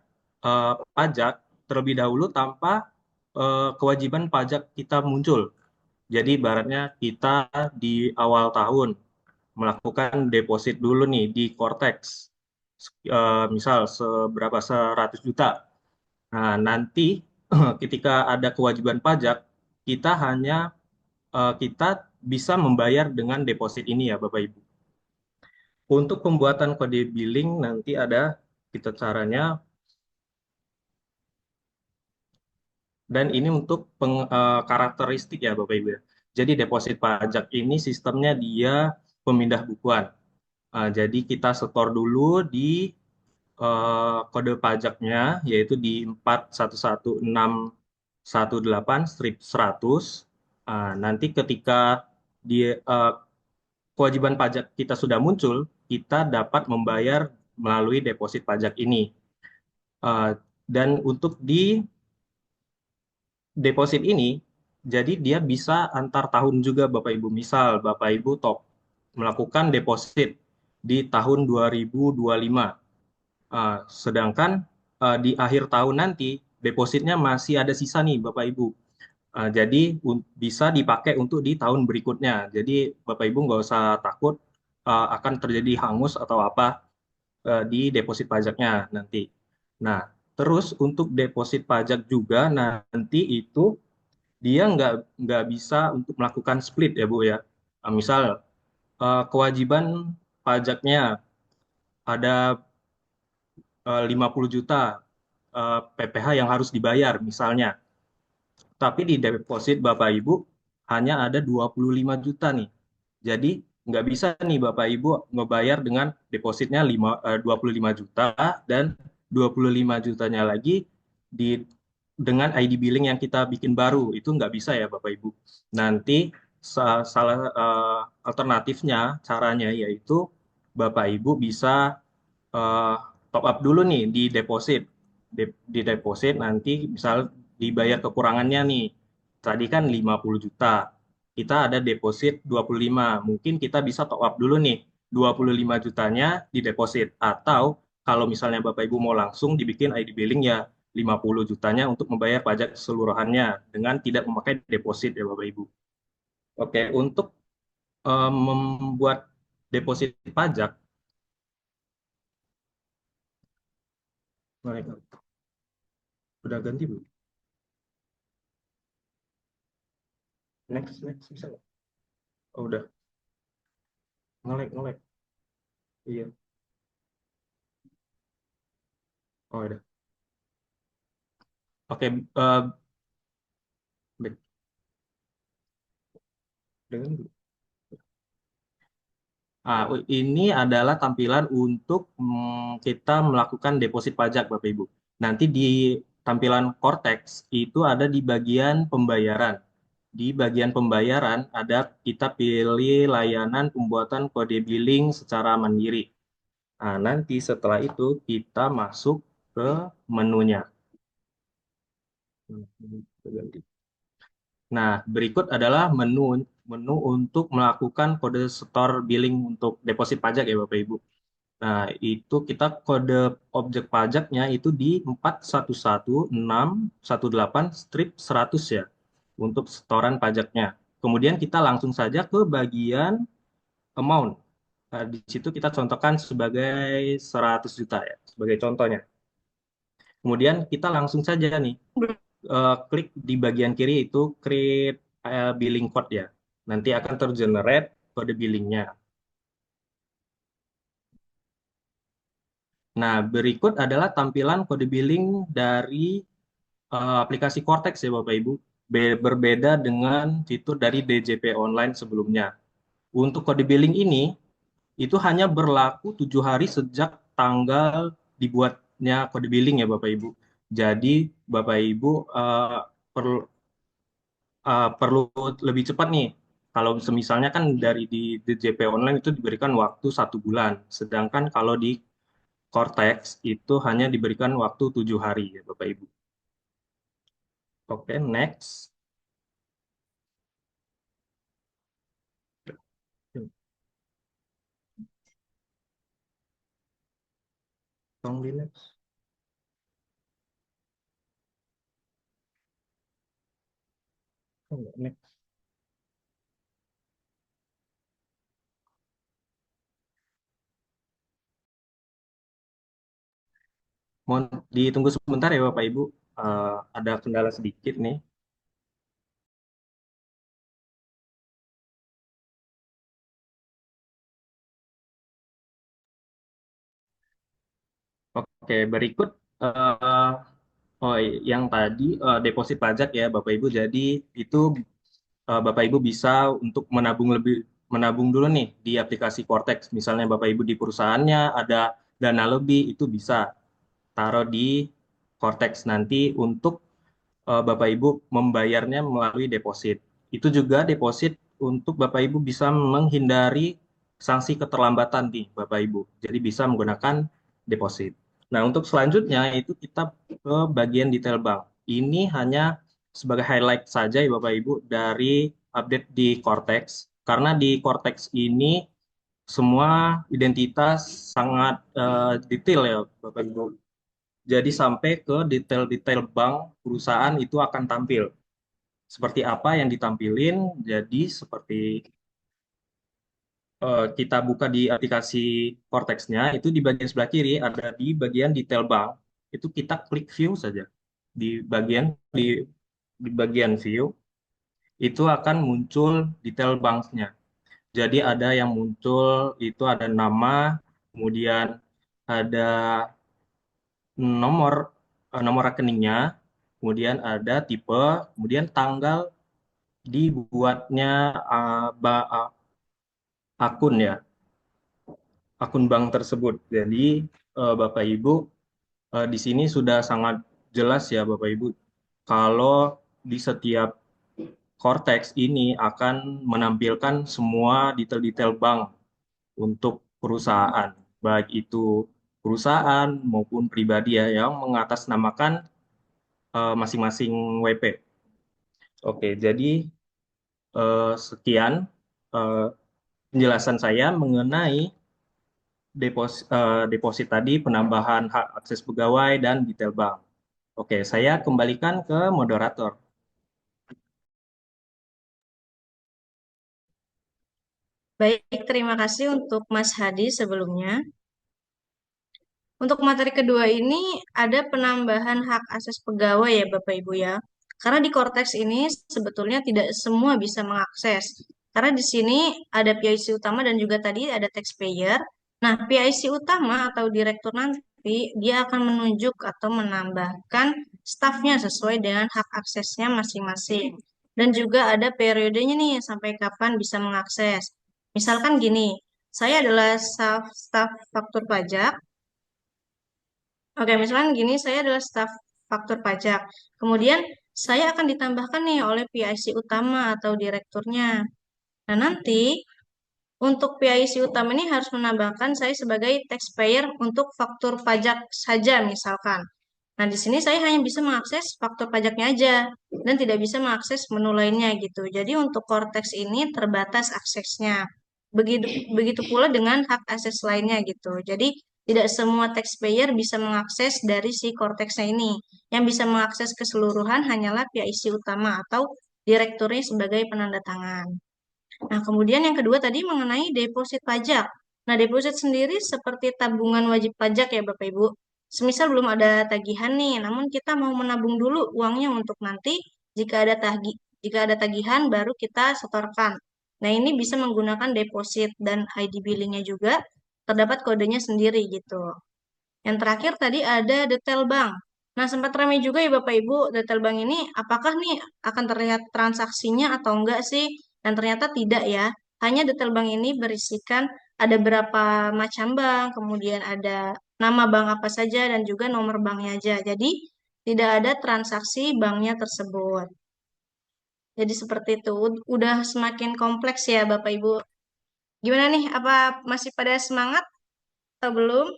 pajak terlebih dahulu tanpa kewajiban pajak kita muncul. Jadi ibaratnya kita di awal tahun melakukan deposit dulu nih di Cortex. Misal seberapa 100 juta. Nah, nanti ketika ada kewajiban pajak, kita bisa membayar dengan deposit ini ya Bapak Ibu. Untuk pembuatan kode billing nanti ada kita caranya, dan ini untuk karakteristik ya Bapak Ibu ya. Jadi deposit pajak ini sistemnya dia pemindah bukuan. Jadi kita setor dulu di kode pajaknya yaitu di 4116 18/100. Nanti ketika di kewajiban pajak kita sudah muncul, kita dapat membayar melalui deposit pajak ini. Dan untuk di deposit ini, jadi dia bisa antar tahun juga Bapak Ibu. Misal Bapak Ibu melakukan deposit di tahun 2025, sedangkan di akhir tahun nanti depositnya masih ada sisa nih Bapak Ibu. Jadi bisa dipakai untuk di tahun berikutnya. Jadi Bapak Ibu nggak usah takut akan terjadi hangus atau apa di deposit pajaknya nanti. Nah, terus untuk deposit pajak juga nanti itu dia nggak bisa untuk melakukan split ya Bu ya. Misal kewajiban pajaknya ada 50 juta PPh yang harus dibayar misalnya. Tapi di deposit Bapak Ibu hanya ada 25 juta nih. Jadi nggak bisa nih Bapak Ibu ngebayar dengan depositnya 25 juta dan 25 jutanya lagi di dengan ID billing yang kita bikin baru. Itu nggak bisa ya Bapak Ibu. Nanti salah alternatifnya caranya yaitu Bapak Ibu bisa eh, top up dulu nih di deposit. Di deposit nanti misal dibayar kekurangannya nih. Tadi kan 50 juta. Kita ada deposit 25. Mungkin kita bisa top up dulu nih. 25 jutanya di deposit. Atau kalau misalnya Bapak Ibu mau langsung dibikin ID billing ya 50 jutanya untuk membayar pajak keseluruhannya dengan tidak memakai deposit ya Bapak Ibu. Oke, untuk membuat deposit pajak, mereka udah ganti belum? Next, bisa nggak? Oh, udah. Ngelek. Iya. Oh, udah. Oke, baik. Dengan dulu. Ini adalah tampilan untuk kita melakukan deposit pajak, Bapak Ibu. Nanti di tampilan Cortex itu ada di bagian pembayaran. Di bagian pembayaran ada kita pilih layanan pembuatan kode billing secara mandiri. Nanti setelah itu kita masuk ke menunya. Nah, berikut adalah menu untuk melakukan kode store billing untuk deposit pajak ya Bapak Ibu. Nah, itu kita kode objek pajaknya itu di 411618/100 ya untuk setoran pajaknya. Kemudian kita langsung saja ke bagian amount. Di situ kita contohkan sebagai 100 juta ya, sebagai contohnya. Kemudian kita langsung saja nih klik di bagian kiri itu create billing code ya. Nanti akan tergenerate kode billingnya. Nah, berikut adalah tampilan kode billing dari aplikasi Cortex ya Bapak Ibu. Berbeda dengan fitur dari DJP Online sebelumnya. Untuk kode billing ini, itu hanya berlaku 7 hari sejak tanggal dibuatnya kode billing ya Bapak Ibu. Jadi Bapak Ibu perlu lebih cepat nih. Kalau misalnya kan dari di DJP Online itu diberikan waktu 1 bulan, sedangkan kalau di Cortex itu hanya diberikan waktu 7 hari ya Bapak Ibu. Oke, next. Tolong di next. Oh, enggak, next. Mohon ditunggu sebentar ya Bapak Ibu. Ada kendala sedikit nih. Oke, berikut yang tadi deposit pajak ya Bapak Ibu. Jadi itu Bapak Ibu bisa untuk menabung dulu nih di aplikasi Cortex. Misalnya Bapak Ibu di perusahaannya ada dana lebih itu bisa taruh di Cortex nanti untuk Bapak Ibu membayarnya melalui deposit. Itu juga deposit untuk Bapak Ibu bisa menghindari sanksi keterlambatan nih Bapak Ibu. Jadi bisa menggunakan deposit. Nah, untuk selanjutnya itu kita ke bagian detail bank. Ini hanya sebagai highlight saja ya Bapak Ibu dari update di Cortex. Karena di Cortex ini semua identitas sangat detail ya Bapak Ibu. Jadi sampai ke detail-detail bank perusahaan itu akan tampil. Seperti apa yang ditampilin, jadi seperti kita buka di aplikasi Cortex-nya, itu di bagian sebelah kiri ada di bagian detail bank, itu kita klik view saja. Di bagian di, di bagian view itu akan muncul detail banknya. Jadi ada yang muncul itu ada nama, kemudian ada nomor nomor rekeningnya, kemudian ada tipe, kemudian tanggal dibuatnya akun ya, akun bank tersebut. Jadi Bapak Ibu di sini sudah sangat jelas ya Bapak Ibu kalau di setiap Cortex ini akan menampilkan semua detail-detail bank untuk perusahaan, baik itu perusahaan maupun pribadi ya yang mengatasnamakan masing-masing WP. Oke, jadi sekian eh, penjelasan saya mengenai deposit tadi, penambahan hak akses pegawai, dan detail bank. Oke, saya kembalikan ke moderator. Baik, terima kasih untuk Mas Hadi sebelumnya. Untuk materi kedua ini ada penambahan hak akses pegawai ya Bapak Ibu ya. Karena di Cortex ini sebetulnya tidak semua bisa mengakses. Karena di sini ada PIC utama dan juga tadi ada taxpayer. Nah, PIC utama atau direktur nanti dia akan menunjuk atau menambahkan stafnya sesuai dengan hak aksesnya masing-masing. Dan juga ada periodenya nih sampai kapan bisa mengakses. Misalkan gini, saya adalah staf faktur pajak. Oke, misalkan gini, saya adalah staf faktur pajak. Kemudian saya akan ditambahkan nih oleh PIC utama atau direkturnya. Nah, nanti untuk PIC utama ini harus menambahkan saya sebagai taxpayer untuk faktur pajak saja misalkan. Nah, di sini saya hanya bisa mengakses faktur pajaknya aja dan tidak bisa mengakses menu lainnya gitu. Jadi untuk Cortex ini terbatas aksesnya. Begitu begitu pula dengan hak akses lainnya gitu. Jadi tidak semua taxpayer bisa mengakses dari si Cortex-nya ini. Yang bisa mengakses keseluruhan hanyalah PIC utama atau direkturnya sebagai penanda tangan. Nah, kemudian yang kedua tadi mengenai deposit pajak. Nah, deposit sendiri seperti tabungan wajib pajak ya Bapak Ibu. Semisal belum ada tagihan nih, namun kita mau menabung dulu uangnya untuk nanti jika ada tagihan baru kita setorkan. Nah, ini bisa menggunakan deposit dan ID billingnya juga terdapat kodenya sendiri gitu. Yang terakhir tadi ada detail bank. Nah, sempat ramai juga ya Bapak Ibu, detail bank ini apakah nih akan terlihat transaksinya atau enggak sih? Dan ternyata tidak ya. Hanya detail bank ini berisikan ada berapa macam bank, kemudian ada nama bank apa saja dan juga nomor banknya aja. Jadi tidak ada transaksi banknya tersebut. Jadi seperti itu. Udah semakin kompleks ya Bapak Ibu. Gimana nih? Apa masih pada semangat atau belum?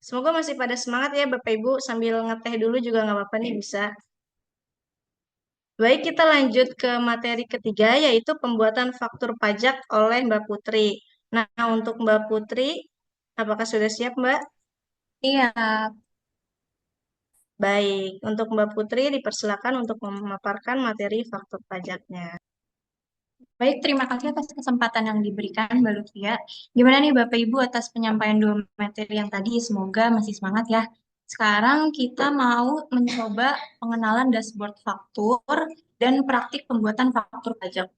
Semoga masih pada semangat ya Bapak Ibu, sambil ngeteh dulu juga nggak apa-apa nih bisa. Baik, kita lanjut ke materi ketiga yaitu pembuatan faktur pajak oleh Mbak Putri. Nah, untuk Mbak Putri, apakah sudah siap Mbak? Iya, Baik, untuk Mbak Putri dipersilakan untuk memaparkan materi faktur pajaknya. baik. Terima kasih atas kesempatan yang diberikan, Mbak Lutfia. Gimana nih Bapak Ibu atas penyampaian dua materi yang tadi? Semoga masih semangat ya. Sekarang kita mau mencoba pengenalan dashboard faktur dan praktik pembuatan faktur pajak.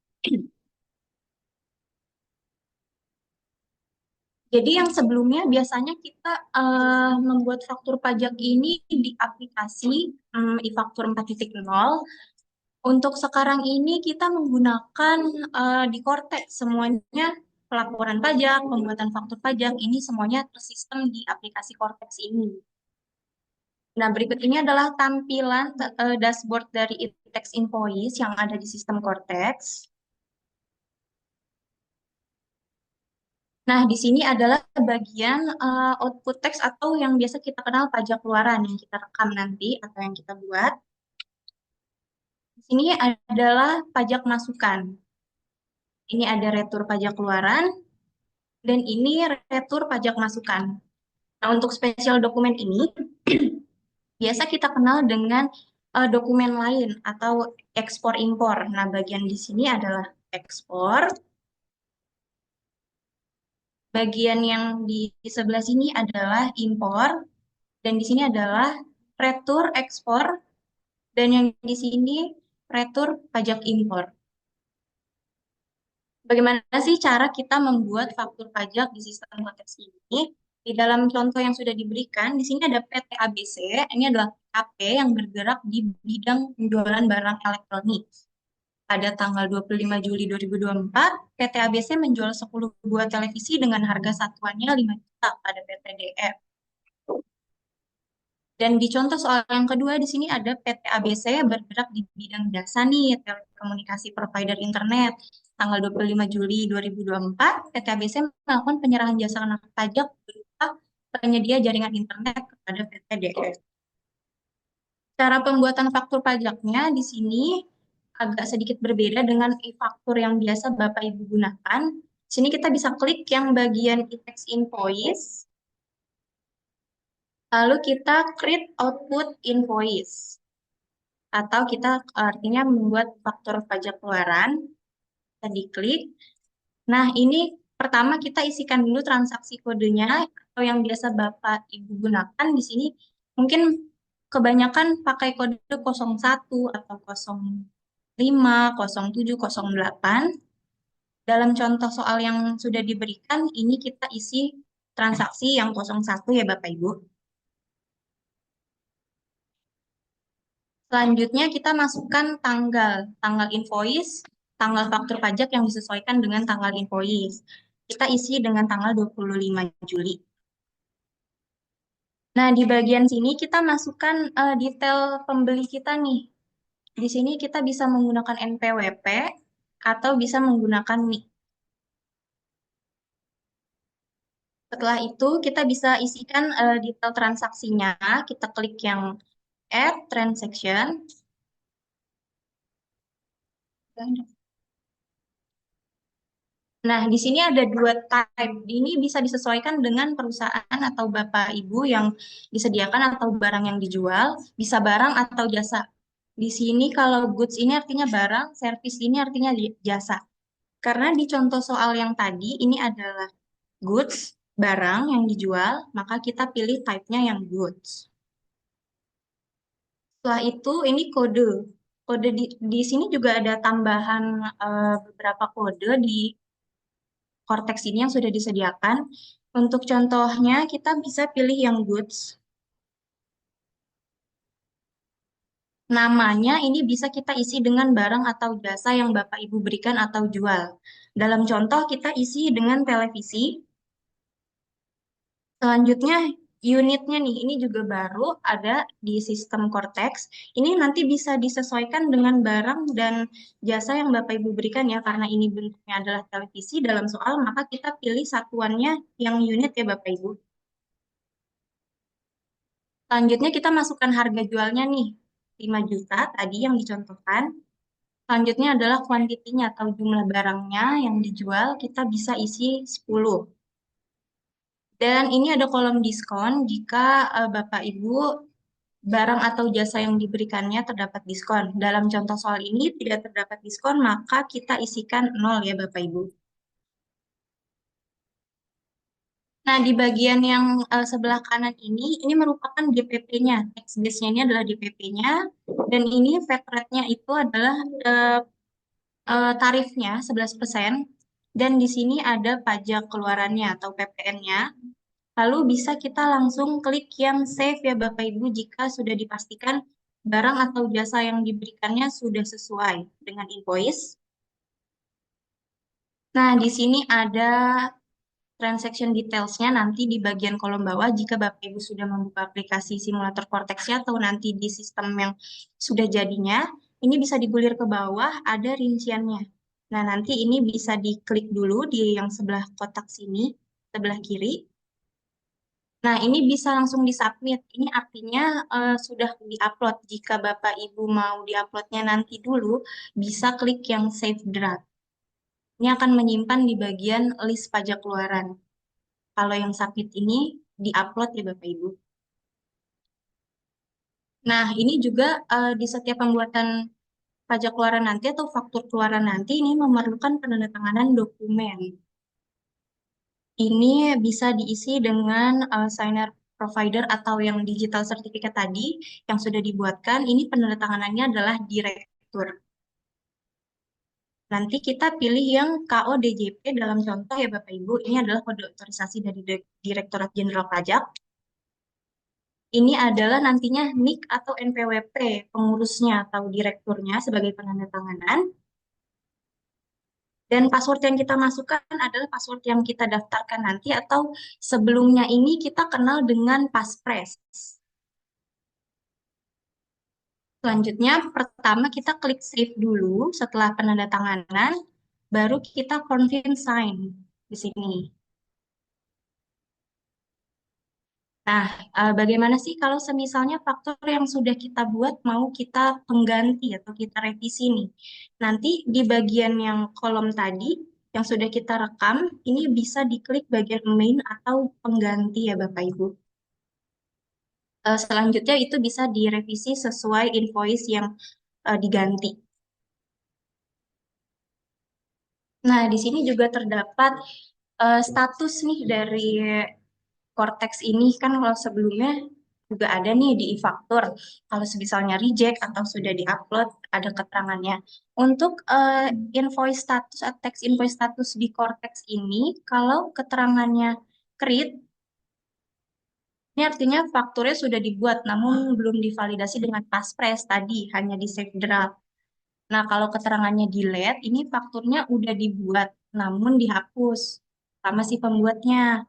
Jadi yang sebelumnya biasanya kita membuat faktur pajak ini di aplikasi e-faktur 4.0. Untuk sekarang ini kita menggunakan di Cortex semuanya pelaporan pajak, pembuatan faktur pajak ini semuanya tersistem di aplikasi Cortex ini. Nah, berikut ini adalah tampilan dashboard dari e-tax invoice yang ada di sistem Cortex. Nah, di sini adalah bagian output text atau yang biasa kita kenal pajak keluaran yang kita rekam nanti atau yang kita buat. Di sini adalah pajak masukan. Ini ada retur pajak keluaran dan ini retur pajak masukan. Nah, untuk spesial dokumen ini biasa kita kenal dengan dokumen lain atau ekspor impor. Nah, bagian di sini adalah ekspor. Bagian yang di sebelah sini adalah impor dan di sini adalah retur ekspor dan yang di sini retur pajak impor. Bagaimana sih cara kita membuat faktur pajak di sistem konteks ini? Di dalam contoh yang sudah diberikan, di sini ada PT ABC, ini adalah PAP yang bergerak di bidang penjualan barang elektronik. Pada tanggal 25 Juli 2024, PT ABC menjual 10 buah televisi dengan harga satuannya 5 juta pada PT DF. Dan di contoh soal yang kedua di sini ada PT ABC bergerak di bidang jasa nih, telekomunikasi provider internet. Tanggal 25 Juli 2024, PT ABC melakukan penyerahan jasa kena pajak berupa penyedia jaringan internet kepada PT DF. Cara pembuatan faktur pajaknya di sini agak sedikit berbeda dengan e-faktur yang biasa Bapak Ibu gunakan. Di sini kita bisa klik yang bagian e-tax invoice. Lalu kita create output invoice. Atau kita artinya membuat faktur pajak keluaran. Kita diklik. Nah, ini pertama kita isikan dulu transaksi kodenya atau yang biasa Bapak Ibu gunakan di sini mungkin kebanyakan pakai kode 01 atau 05, 07, 08. Dalam contoh soal yang sudah diberikan, ini kita isi transaksi yang 01 ya Bapak Ibu. Selanjutnya kita masukkan tanggal invoice, tanggal faktur pajak yang disesuaikan dengan tanggal invoice. Kita isi dengan tanggal 25 Juli. Nah, di bagian sini kita masukkan detail pembeli kita nih. Di sini kita bisa menggunakan NPWP atau bisa menggunakan NIK. Setelah itu kita bisa isikan detail transaksinya. Kita klik yang Add Transaction. Nah, di sini ada dua type. Ini bisa disesuaikan dengan perusahaan atau Bapak Ibu yang disediakan atau barang yang dijual, bisa barang atau jasa. Di sini kalau goods ini artinya barang, service ini artinya jasa. Karena di contoh soal yang tadi, ini adalah goods, barang yang dijual, maka kita pilih type-nya yang goods. Setelah itu, ini kode. Kode di sini juga ada tambahan beberapa kode di Cortex ini yang sudah disediakan. Untuk contohnya, kita bisa pilih yang goods. Namanya ini bisa kita isi dengan barang atau jasa yang Bapak Ibu berikan atau jual. Dalam contoh, kita isi dengan televisi. Selanjutnya, unitnya nih, ini juga baru ada di sistem Cortex. Ini nanti bisa disesuaikan dengan barang dan jasa yang Bapak Ibu berikan ya, karena ini bentuknya adalah televisi dalam soal, maka kita pilih satuannya yang unit ya Bapak Ibu. Selanjutnya kita masukkan harga jualnya nih, 5 juta tadi yang dicontohkan. Selanjutnya adalah kuantitinya atau jumlah barangnya yang dijual, kita bisa isi 10. Dan ini ada kolom diskon jika Bapak Ibu barang atau jasa yang diberikannya terdapat diskon. Dalam contoh soal ini tidak terdapat diskon, maka kita isikan 0 ya Bapak Ibu. Nah, di bagian yang sebelah kanan ini merupakan DPP-nya. Tax base-nya ini adalah DPP-nya. Dan ini VAT rate-nya itu adalah tarifnya 11%. Dan di sini ada pajak keluarannya atau PPN-nya. Lalu bisa kita langsung klik yang save ya Bapak Ibu jika sudah dipastikan barang atau jasa yang diberikannya sudah sesuai dengan invoice. Nah, di sini ada transaction details-nya nanti di bagian kolom bawah jika Bapak Ibu sudah membuka aplikasi simulator Cortex-nya atau nanti di sistem yang sudah jadinya, ini bisa digulir ke bawah, ada rinciannya. Nah, nanti ini bisa diklik dulu di yang sebelah kotak sini, sebelah kiri. Nah, ini bisa langsung disubmit. Ini artinya sudah diupload. Jika Bapak Ibu mau diuploadnya nanti dulu, bisa klik yang Save Draft. Ini akan menyimpan di bagian list pajak keluaran. Kalau yang submit ini diupload ya Bapak Ibu. Nah, ini juga di setiap pembuatan pajak keluaran nanti atau faktur keluaran nanti ini memerlukan penandatanganan dokumen. Ini bisa diisi dengan signer provider atau yang digital certificate tadi yang sudah dibuatkan. Ini penandatanganannya adalah direktur. Nanti kita pilih yang KODJP dalam contoh ya Bapak Ibu. Ini adalah kode otorisasi dari Direktorat Jenderal Pajak. Ini adalah nantinya NIK atau NPWP pengurusnya atau direkturnya sebagai penandatanganan. Dan password yang kita masukkan adalah password yang kita daftarkan nanti atau sebelumnya ini kita kenal dengan Passphrase. Selanjutnya, pertama kita klik save dulu setelah penandatanganan, baru kita confirm sign di sini. Nah, bagaimana sih kalau semisalnya faktur yang sudah kita buat mau kita pengganti atau kita revisi nih? Nanti di bagian yang kolom tadi yang sudah kita rekam, ini bisa diklik bagian main atau pengganti ya Bapak Ibu. Selanjutnya itu bisa direvisi sesuai invoice yang diganti. Nah, di sini juga terdapat status nih dari Cortex ini kan kalau sebelumnya juga ada nih di e-faktur. Kalau misalnya reject atau sudah diupload ada keterangannya. Untuk invoice status atau tax invoice status di Cortex ini kalau keterangannya create ini artinya fakturnya sudah dibuat namun belum divalidasi dengan Passphrase tadi hanya di save draft. Nah, kalau keterangannya delete ini fakturnya udah dibuat namun dihapus sama si pembuatnya.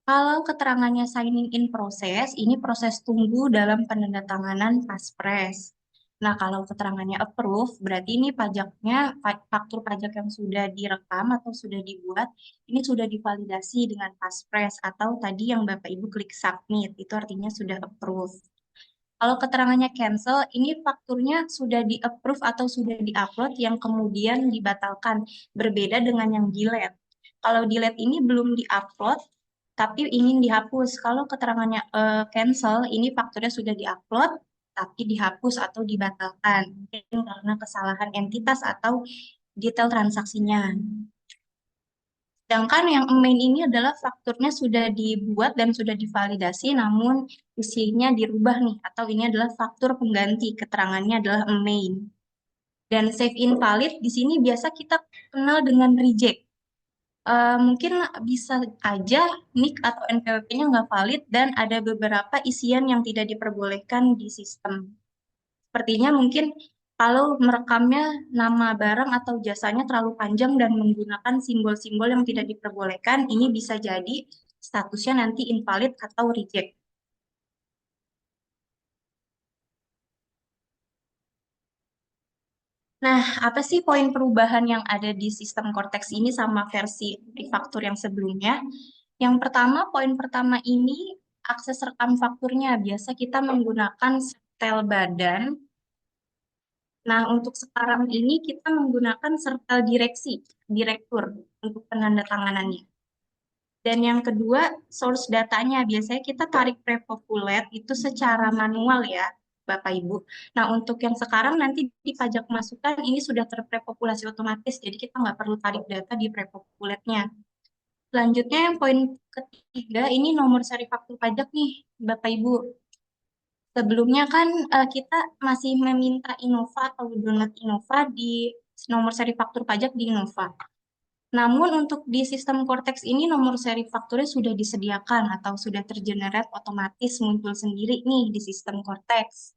Kalau keterangannya signing in proses, ini proses tunggu dalam penandatanganan Passphrase. Nah, kalau keterangannya approve, berarti ini pajaknya, faktur pajak yang sudah direkam atau sudah dibuat, ini sudah divalidasi dengan Passphrase atau tadi yang Bapak Ibu klik submit, itu artinya sudah approve. Kalau keterangannya cancel, ini fakturnya sudah di-approve atau sudah di-upload yang kemudian dibatalkan, berbeda dengan yang delete. Kalau delete ini belum di-upload, tapi ingin dihapus. Kalau keterangannya cancel, ini fakturnya sudah di-upload, tapi dihapus atau dibatalkan. Mungkin karena kesalahan entitas atau detail transaksinya. Sedangkan yang main ini adalah fakturnya sudah dibuat dan sudah divalidasi, namun isinya dirubah nih, atau ini adalah faktur pengganti, keterangannya adalah main. Dan save invalid di sini biasa kita kenal dengan reject. Mungkin bisa aja NIK atau NPWP-nya nggak valid dan ada beberapa isian yang tidak diperbolehkan di sistem. Sepertinya mungkin kalau merekamnya nama barang atau jasanya terlalu panjang dan menggunakan simbol-simbol yang tidak diperbolehkan, ini bisa jadi statusnya nanti invalid atau reject. Nah, apa sih poin perubahan yang ada di sistem Cortex ini sama versi e-faktur yang sebelumnya? Yang pertama, poin pertama ini akses rekam fakturnya. Biasa kita menggunakan setel badan. Nah, untuk sekarang ini kita menggunakan setel direktur untuk penandatanganannya. Dan yang kedua, source datanya. Biasanya kita tarik prepopulate itu secara manual ya, Bapak Ibu. Nah, untuk yang sekarang nanti di pajak masukan ini sudah terprepopulasi otomatis, jadi kita nggak perlu tarik data di prepopulate-nya. Selanjutnya yang poin ketiga, ini nomor seri faktur pajak nih, Bapak Ibu. Sebelumnya kan kita masih meminta Innova atau download Innova di nomor seri faktur pajak di Innova. Namun untuk di sistem Cortex ini nomor seri fakturnya sudah disediakan atau sudah tergenerate otomatis muncul sendiri nih di sistem Cortex.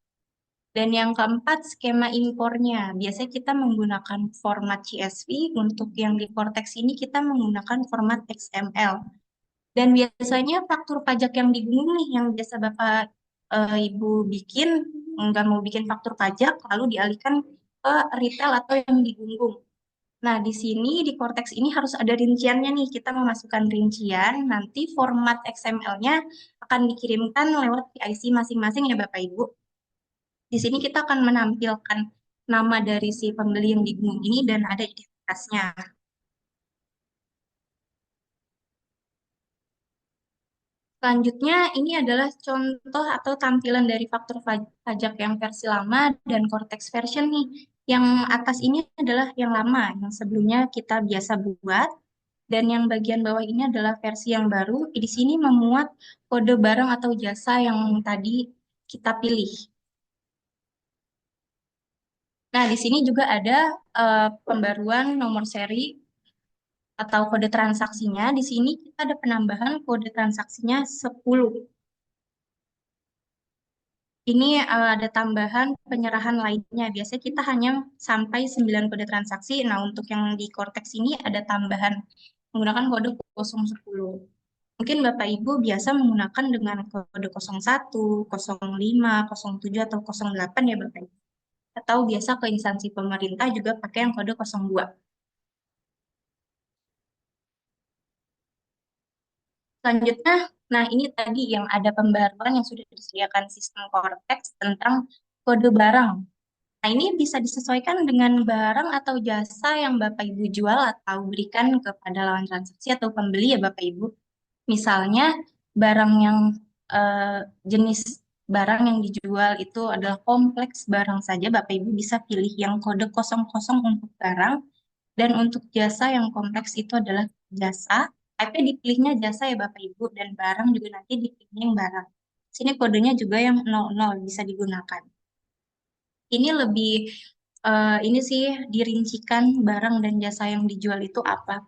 Dan yang keempat, skema impornya. Biasanya kita menggunakan format CSV, untuk yang di Cortex ini kita menggunakan format XML. Dan biasanya faktur pajak yang digunggung nih, yang biasa Bapak Ibu bikin, nggak mau bikin faktur pajak, lalu dialihkan ke retail atau yang digunggung. Nah, di sini di Cortex ini harus ada rinciannya nih. Kita memasukkan rincian, nanti format XML-nya akan dikirimkan lewat PIC masing-masing ya Bapak Ibu. Di sini kita akan menampilkan nama dari si pembeli yang digunggung ini dan ada identitasnya. Selanjutnya, ini adalah contoh atau tampilan dari faktur pajak yang versi lama dan Cortex version nih. Yang atas ini adalah yang lama, yang sebelumnya kita biasa buat. Dan yang bagian bawah ini adalah versi yang baru. Di sini memuat kode barang atau jasa yang tadi kita pilih. Nah, di sini juga ada pembaruan nomor seri atau kode transaksinya. Di sini kita ada penambahan kode transaksinya 10. Ini ada tambahan penyerahan lainnya. Biasanya kita hanya sampai 9 kode transaksi. Nah, untuk yang di Cortex ini ada tambahan menggunakan kode 010. Mungkin Bapak Ibu biasa menggunakan dengan kode 01, 05, 07, atau 08 ya Bapak Ibu. Atau biasa ke instansi pemerintah juga pakai yang kode 02. Selanjutnya, nah ini tadi yang ada pembaruan yang sudah disediakan sistem Cortex tentang kode barang. Nah, ini bisa disesuaikan dengan barang atau jasa yang Bapak Ibu jual atau berikan kepada lawan transaksi atau pembeli ya Bapak Ibu. Misalnya, barang yang eh, jenis barang yang dijual itu adalah kompleks barang saja, Bapak Ibu bisa pilih yang kode 00 untuk barang, dan untuk jasa yang kompleks itu adalah jasa. IP dipilihnya jasa ya Bapak Ibu, dan barang juga nanti dipilihnya yang barang. Sini kodenya juga yang 00 bisa digunakan. Ini lebih ini sih dirincikan barang dan jasa yang dijual itu apa.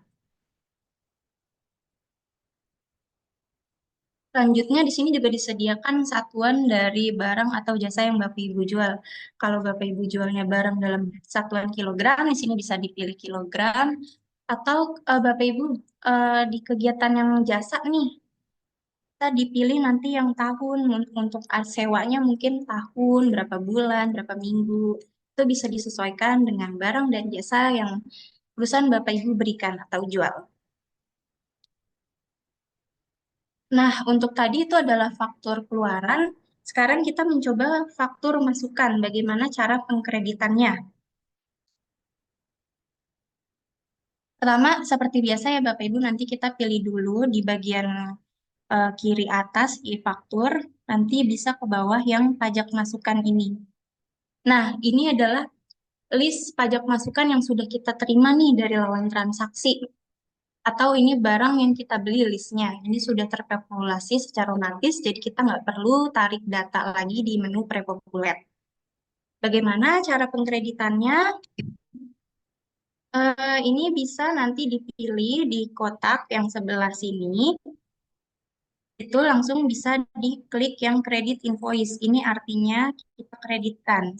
Selanjutnya di sini juga disediakan satuan dari barang atau jasa yang Bapak Ibu jual. Kalau Bapak Ibu jualnya barang dalam satuan kilogram, di sini bisa dipilih kilogram. Atau Bapak Ibu di kegiatan yang jasa nih, kita dipilih nanti yang tahun untuk sewanya mungkin tahun, berapa bulan, berapa minggu. Itu bisa disesuaikan dengan barang dan jasa yang perusahaan Bapak Ibu berikan atau jual. Nah, untuk tadi itu adalah faktur keluaran. Sekarang kita mencoba faktur masukan. Bagaimana cara pengkreditannya? Pertama, seperti biasa ya Bapak Ibu, nanti kita pilih dulu di bagian kiri atas e-faktur, nanti bisa ke bawah yang pajak masukan ini. Nah, ini adalah list pajak masukan yang sudah kita terima nih dari lawan transaksi. Atau ini barang yang kita beli listnya. Ini sudah terpopulasi secara otomatis, jadi kita nggak perlu tarik data lagi di menu prepopuler. Bagaimana cara pengkreditannya? Ini bisa nanti dipilih di kotak yang sebelah sini. Itu langsung bisa diklik yang kredit invoice. Ini artinya kita kreditkan.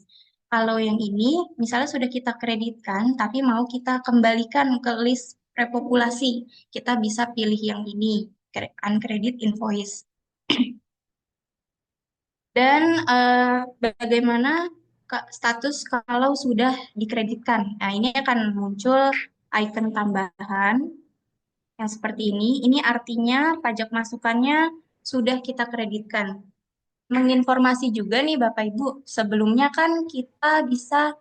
Kalau yang ini, misalnya sudah kita kreditkan, tapi mau kita kembalikan ke list prepopulasi, kita bisa pilih yang ini, uncredit invoice. Dan bagaimana status kalau sudah dikreditkan? Nah, ini akan muncul icon tambahan yang seperti ini. Ini artinya pajak masukannya sudah kita kreditkan. Menginformasi juga nih Bapak Ibu, sebelumnya kan kita bisa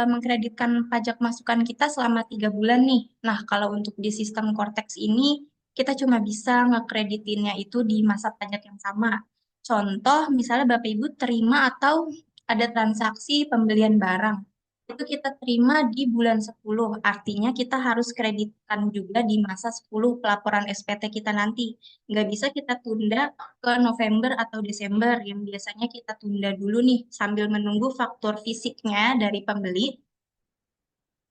mengkreditkan pajak masukan kita selama 3 bulan nih. Nah, kalau untuk di sistem Cortex ini, kita cuma bisa ngekreditinnya itu di masa pajak yang sama. Contoh, misalnya Bapak Ibu terima atau ada transaksi pembelian barang. Itu kita terima di bulan 10. Artinya kita harus kreditkan juga di masa 10 pelaporan SPT kita nanti. Nggak bisa kita tunda ke November atau Desember yang biasanya kita tunda dulu nih sambil menunggu faktur fisiknya dari pembeli.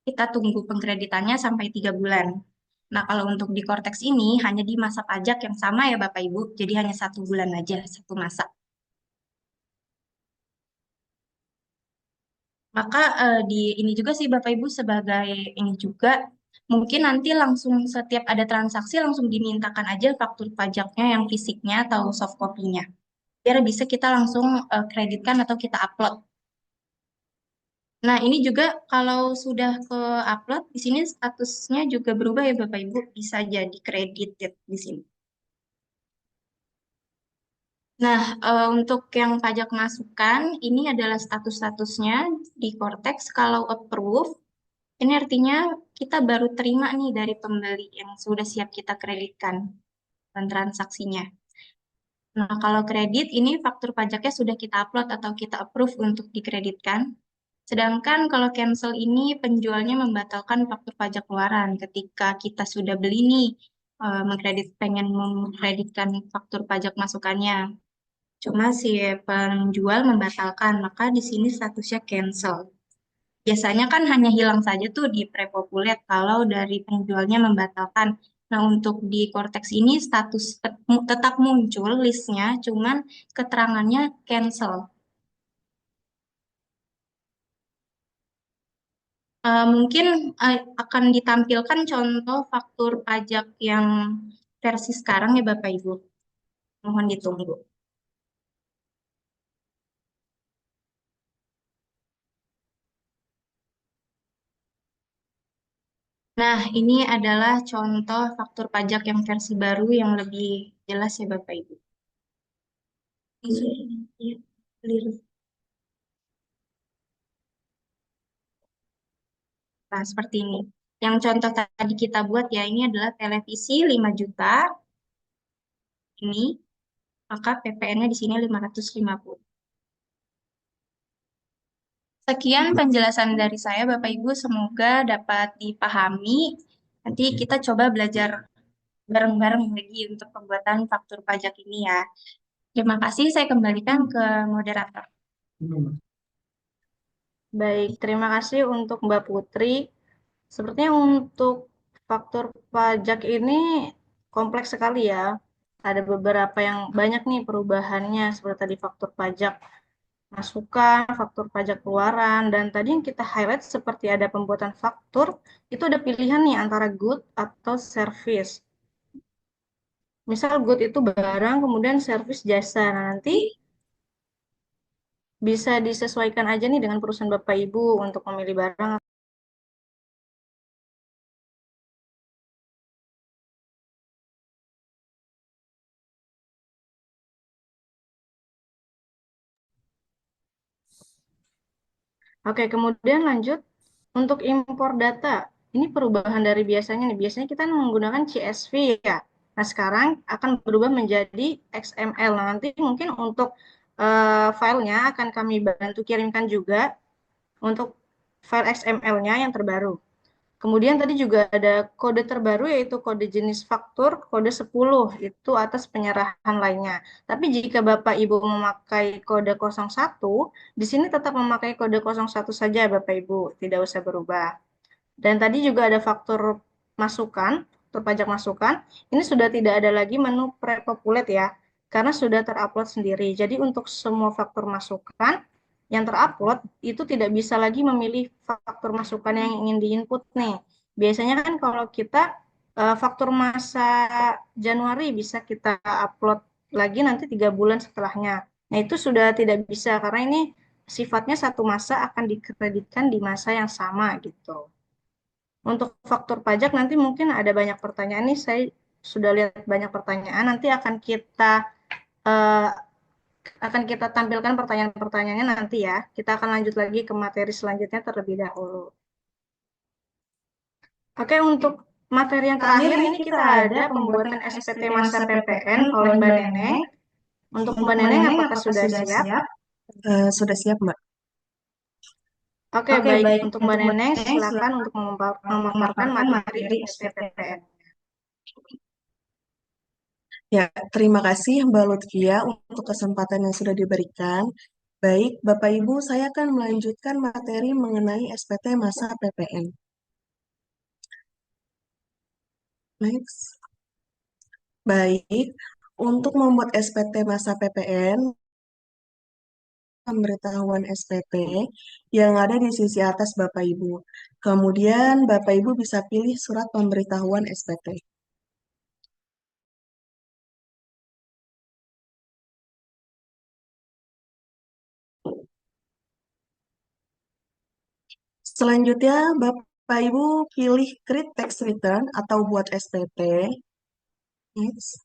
Kita tunggu pengkreditannya sampai 3 bulan. Nah, kalau untuk di Cortex ini hanya di masa pajak yang sama ya Bapak Ibu, jadi hanya 1 bulan aja, satu masa. Maka di ini juga sih Bapak Ibu sebagai ini juga mungkin nanti langsung setiap ada transaksi langsung dimintakan aja faktur pajaknya yang fisiknya atau soft copy-nya. Biar bisa kita langsung kreditkan atau kita upload. Nah, ini juga kalau sudah ke upload di sini statusnya juga berubah ya Bapak Ibu, bisa jadi credited di sini. Nah, untuk yang pajak masukan, ini adalah status-statusnya di Cortex. Kalau approve, ini artinya kita baru terima nih dari pembeli yang sudah siap kita kreditkan dan transaksinya. Nah, kalau kredit, ini faktur pajaknya sudah kita upload atau kita approve untuk dikreditkan. Sedangkan kalau cancel ini penjualnya membatalkan faktur pajak keluaran ketika kita sudah beli nih, pengen mengkreditkan faktur pajak masukannya. Cuma si penjual membatalkan, maka di sini statusnya cancel. Biasanya kan hanya hilang saja tuh di Prepopulet kalau dari penjualnya membatalkan. Nah, untuk di Cortex ini status tetap muncul listnya, cuman keterangannya cancel. Mungkin akan ditampilkan contoh faktur pajak yang versi sekarang ya Bapak Ibu. Mohon ditunggu. Nah, ini adalah contoh faktur pajak yang versi baru yang lebih jelas ya Bapak Ibu. Iya, keliru. Nah, seperti ini. Yang contoh tadi kita buat ya, ini adalah televisi 5 juta, ini, maka PPN-nya di sini 550. Sekian penjelasan dari saya, Bapak Ibu. Semoga dapat dipahami. Nanti kita coba belajar bareng-bareng lagi untuk pembuatan faktur pajak ini ya. Terima kasih, saya kembalikan ke moderator. Baik, terima kasih untuk Mbak Putri. Sepertinya untuk faktur pajak ini kompleks sekali ya. Ada beberapa yang banyak nih perubahannya seperti tadi faktur pajak masukan, faktur pajak keluaran, dan tadi yang kita highlight seperti ada pembuatan faktur, itu ada pilihan nih antara good atau service. Misal good itu barang, kemudian service jasa. Nah, nanti bisa disesuaikan aja nih dengan perusahaan Bapak Ibu untuk memilih barang. Oke, kemudian lanjut untuk impor data. Ini perubahan dari biasanya nih. Biasanya kita menggunakan CSV ya. Nah, sekarang akan berubah menjadi XML. Nah, nanti mungkin untuk filenya akan kami bantu kirimkan juga untuk file XML-nya yang terbaru. Kemudian tadi juga ada kode terbaru yaitu kode jenis faktur, kode 10 itu atas penyerahan lainnya. Tapi jika Bapak Ibu memakai kode 01, di sini tetap memakai kode 01 saja Bapak Ibu, tidak usah berubah. Dan tadi juga ada faktur masukan, faktur pajak masukan. Ini sudah tidak ada lagi menu pre-populate ya, karena sudah terupload sendiri. Jadi untuk semua faktur masukan yang terupload itu tidak bisa lagi memilih faktur masukan yang ingin diinput nih. Biasanya kan kalau kita faktur masa Januari bisa kita upload lagi nanti 3 bulan setelahnya. Nah itu sudah tidak bisa karena ini sifatnya satu masa akan dikreditkan di masa yang sama gitu. Untuk faktur pajak nanti mungkin ada banyak pertanyaan nih, saya sudah lihat banyak pertanyaan, nanti uh, akan kita tampilkan pertanyaan-pertanyaannya nanti ya. Kita akan lanjut lagi ke materi selanjutnya terlebih dahulu. Oke, untuk materi yang terakhir ini kita ada pembuatan SPT masa PPN oleh Mbak Neneng. Untuk Mbak Neneng, apakah sudah siap? Sudah siap, Mbak. Oke, baik. Untuk Mbak Neneng, silakan untuk memaparkan materi SPT PPN. Ya, terima kasih Mbak Lutfia untuk kesempatan yang sudah diberikan. Baik, Bapak Ibu, saya akan melanjutkan materi mengenai SPT masa PPN. Next. Baik, untuk membuat SPT masa PPN, pemberitahuan SPT yang ada di sisi atas Bapak Ibu. Kemudian Bapak Ibu bisa pilih surat pemberitahuan SPT. Selanjutnya, Bapak Ibu pilih create tax return atau buat SPT. Next.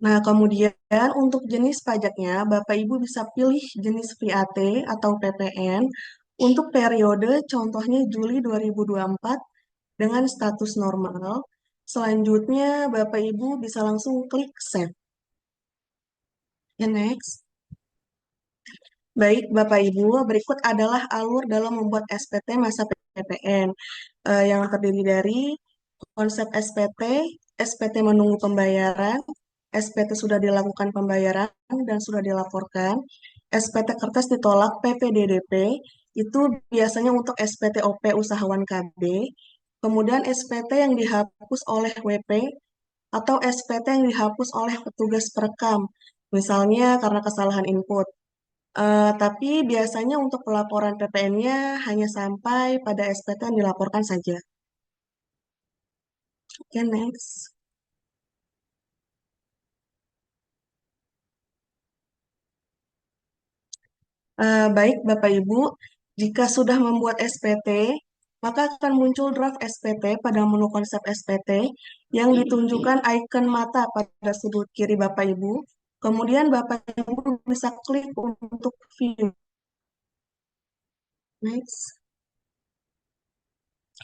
Nah, kemudian untuk jenis pajaknya, Bapak Ibu bisa pilih jenis VAT atau PPN untuk periode contohnya Juli 2024 dengan status normal. Selanjutnya, Bapak Ibu bisa langsung klik Save. Ya, next. Baik, Bapak Ibu, berikut adalah alur dalam membuat SPT masa PPN yang terdiri dari konsep SPT, SPT menunggu pembayaran, SPT sudah dilakukan pembayaran dan sudah dilaporkan, SPT kertas ditolak PPDDP, itu biasanya untuk SPT OP usahawan KB, kemudian SPT yang dihapus oleh WP atau SPT yang dihapus oleh petugas perekam, misalnya karena kesalahan input. Tapi biasanya untuk pelaporan PPN-nya hanya sampai pada SPT yang dilaporkan saja. Oke, next. Baik, Bapak Ibu, jika sudah membuat SPT, maka akan muncul draft SPT pada menu konsep SPT yang ditunjukkan icon mata pada sudut kiri Bapak Ibu. Kemudian Bapak Ibu bisa klik untuk view. Next.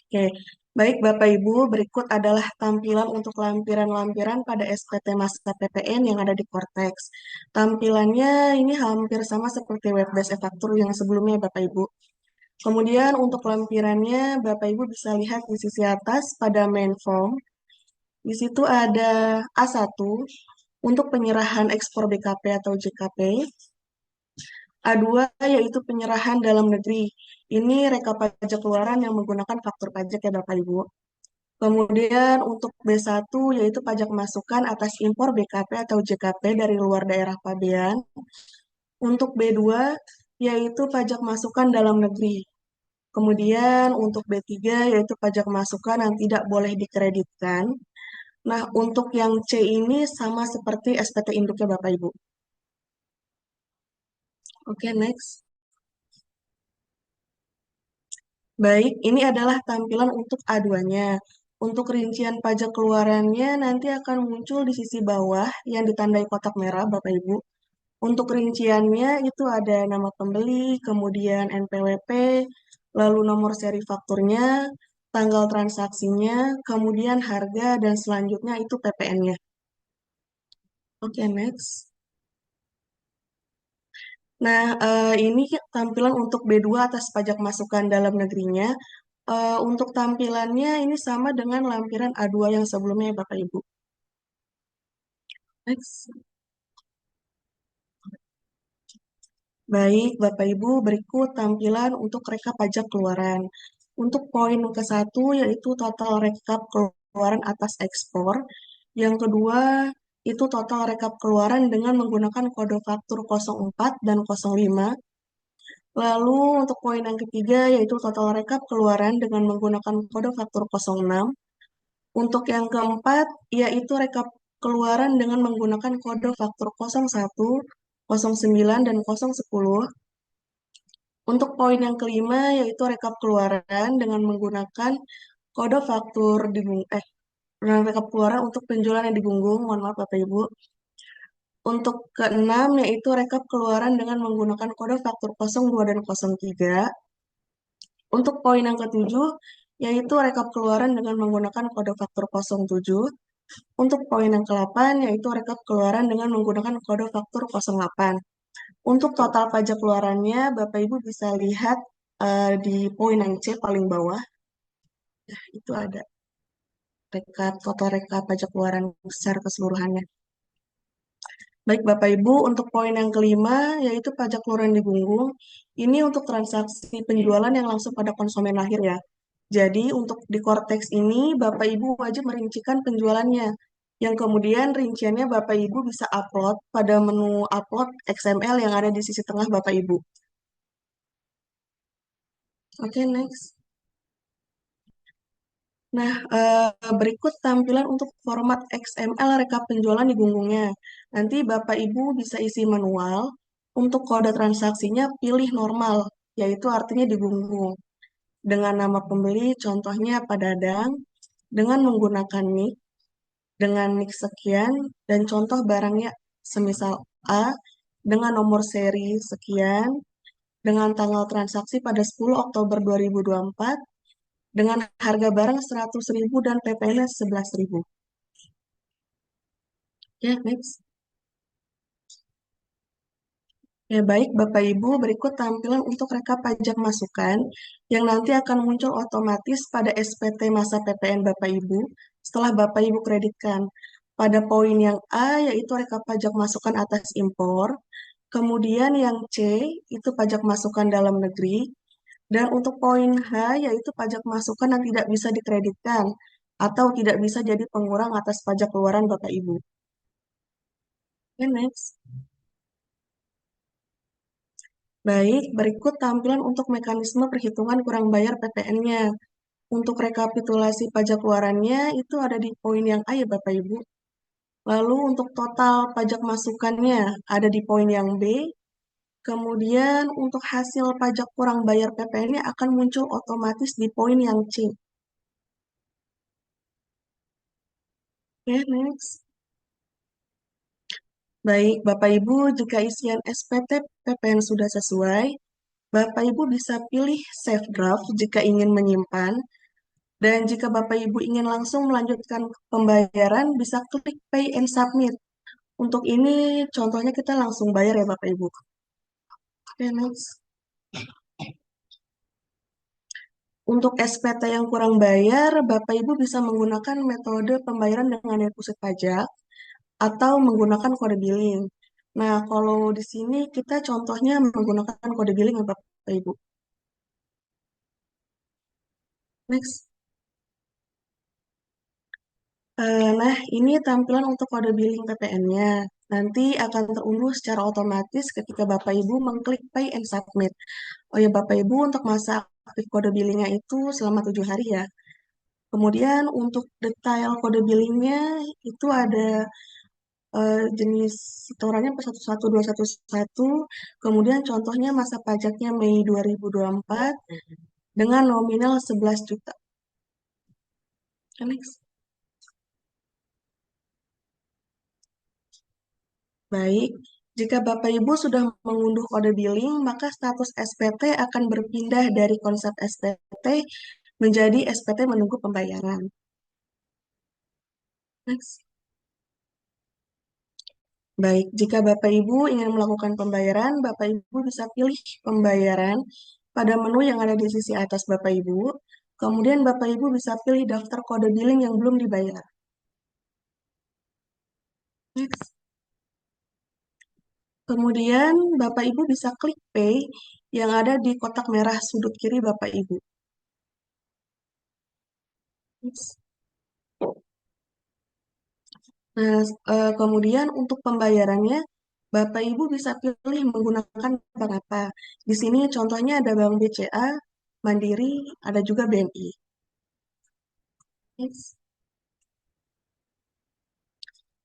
Oke, baik Bapak Ibu, berikut adalah tampilan untuk lampiran-lampiran pada SPT masa PPN yang ada di Cortex. Tampilannya ini hampir sama seperti web-based e-faktur yang sebelumnya Bapak Ibu. Kemudian untuk lampirannya, Bapak Ibu bisa lihat di sisi atas pada main form. Di situ ada A1 untuk penyerahan ekspor BKP atau JKP. A2 yaitu penyerahan dalam negeri. Ini rekap pajak keluaran yang menggunakan faktur pajak ya Bapak Ibu. Kemudian untuk B1 yaitu pajak masukan atas impor BKP atau JKP dari luar daerah pabean. Untuk B2 yaitu pajak masukan dalam negeri. Kemudian untuk B3 yaitu pajak masukan yang tidak boleh dikreditkan. Nah, untuk yang C ini sama seperti SPT induknya Bapak Ibu. Oke, next. Baik, ini adalah tampilan untuk A2-nya. Untuk rincian pajak keluarannya nanti akan muncul di sisi bawah yang ditandai kotak merah, Bapak Ibu. Untuk rinciannya itu ada nama pembeli, kemudian NPWP, lalu nomor seri fakturnya, tanggal transaksinya, kemudian harga, dan selanjutnya itu PPN-nya. Oke, next. Nah, ini tampilan untuk B2 atas pajak masukan dalam negerinya. Untuk tampilannya ini sama dengan lampiran A2 yang sebelumnya, Bapak Ibu. Next. Baik, Bapak Ibu, berikut tampilan untuk rekap pajak keluaran. Untuk poin ke-1 yaitu total rekap keluaran atas ekspor. Yang kedua, itu total rekap keluaran dengan menggunakan kode faktur 04 dan 05. Lalu untuk poin yang ketiga yaitu total rekap keluaran dengan menggunakan kode faktur 06. Untuk yang keempat yaitu rekap keluaran dengan menggunakan kode faktur 01, 09, dan 010. Untuk poin yang kelima yaitu rekap keluaran dengan menggunakan kode faktur dengan rekap keluaran untuk penjualan yang digunggung. Mohon maaf Bapak Ibu. Untuk keenam yaitu rekap keluaran dengan menggunakan kode faktur 02 dan 03. Untuk poin yang ketujuh, yaitu rekap keluaran dengan menggunakan kode faktur 07. Untuk poin yang ke-8, yaitu rekap keluaran dengan menggunakan kode faktur 08. Untuk total pajak keluarannya, Bapak Ibu bisa lihat di poin yang C paling bawah. Nah, itu ada total rekap pajak keluaran secara keseluruhannya. Baik Bapak Ibu, untuk poin yang kelima, yaitu pajak keluaran digunggung. Ini untuk transaksi penjualan yang langsung pada konsumen akhir ya. Jadi untuk di Cortex ini, Bapak Ibu wajib merincikan penjualannya. yang kemudian rinciannya Bapak Ibu bisa upload pada menu upload XML yang ada di sisi tengah Bapak Ibu. Oke, next. Nah, berikut tampilan untuk format XML rekap penjualan di gunggungnya. Nanti Bapak Ibu bisa isi manual. Untuk kode transaksinya pilih normal, yaitu artinya di gunggung. Dengan nama pembeli, contohnya Pak Dadang, dengan menggunakan nick, dengan nick sekian, dan contoh barangnya semisal A, dengan nomor seri sekian, dengan tanggal transaksi pada 10 Oktober 2024, dengan harga barang 100.000 dan PPN-nya 11.000. Ya, next. Ya, baik Bapak Ibu, berikut tampilan untuk rekap pajak masukan yang nanti akan muncul otomatis pada SPT masa PPN Bapak Ibu setelah Bapak Ibu kreditkan. Pada poin yang A, yaitu rekap pajak masukan atas impor. Kemudian yang C, itu pajak masukan dalam negeri. Dan untuk poin H, yaitu pajak masukan yang tidak bisa dikreditkan atau tidak bisa jadi pengurang atas pajak keluaran Bapak Ibu. Oke, next. Baik, berikut tampilan untuk mekanisme perhitungan kurang bayar PPN-nya. Untuk rekapitulasi pajak keluarannya itu ada di poin yang A ya Bapak Ibu. Lalu untuk total pajak masukannya ada di poin yang B. Kemudian untuk hasil pajak kurang bayar PPN-nya akan muncul otomatis di poin yang C. Oke, next. Baik, Bapak Ibu, jika isian SPT PPN sudah sesuai, Bapak Ibu bisa pilih Save Draft jika ingin menyimpan. Dan jika Bapak Ibu ingin langsung melanjutkan pembayaran, bisa klik Pay and Submit. Untuk ini, contohnya kita langsung bayar ya Bapak Ibu. Oke, next. Untuk SPT yang kurang bayar, Bapak Ibu bisa menggunakan metode pembayaran dengan deposit pajak atau menggunakan kode billing. Nah, kalau di sini kita contohnya menggunakan kode billing ya Bapak Ibu. Next. Nah, ini tampilan untuk kode billing PPN-nya. Nanti akan terunduh secara otomatis ketika Bapak Ibu mengklik Pay and Submit. Oh ya, Bapak Ibu, untuk masa aktif kode billingnya itu selama 7 hari ya. Kemudian untuk detail kode billingnya itu ada jenis setorannya per 11211. Kemudian contohnya masa pajaknya Mei 2024 dengan nominal 11 juta. Next. Baik, jika Bapak Ibu sudah mengunduh kode billing, maka status SPT akan berpindah dari konsep SPT menjadi SPT menunggu pembayaran. Next. Baik, jika Bapak Ibu ingin melakukan pembayaran, Bapak Ibu bisa pilih pembayaran pada menu yang ada di sisi atas Bapak Ibu. Kemudian Bapak Ibu bisa pilih daftar kode billing yang belum dibayar. Next. Kemudian Bapak Ibu bisa klik Pay yang ada di kotak merah sudut kiri Bapak Ibu. Next. Nah, kemudian untuk pembayarannya, Bapak Ibu bisa pilih menggunakan bank apa. Di sini contohnya ada Bank BCA, Mandiri, ada juga BNI. Next.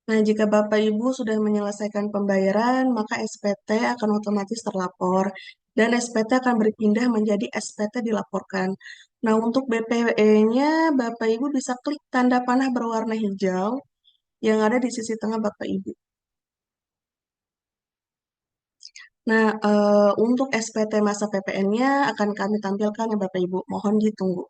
Nah, jika Bapak Ibu sudah menyelesaikan pembayaran, maka SPT akan otomatis terlapor dan SPT akan berpindah menjadi SPT dilaporkan. Nah, untuk BPE-nya, Bapak Ibu bisa klik tanda panah berwarna hijau yang ada di sisi tengah Bapak Ibu. Nah, untuk SPT masa PPN-nya akan kami tampilkan ya Bapak Ibu. Mohon ditunggu.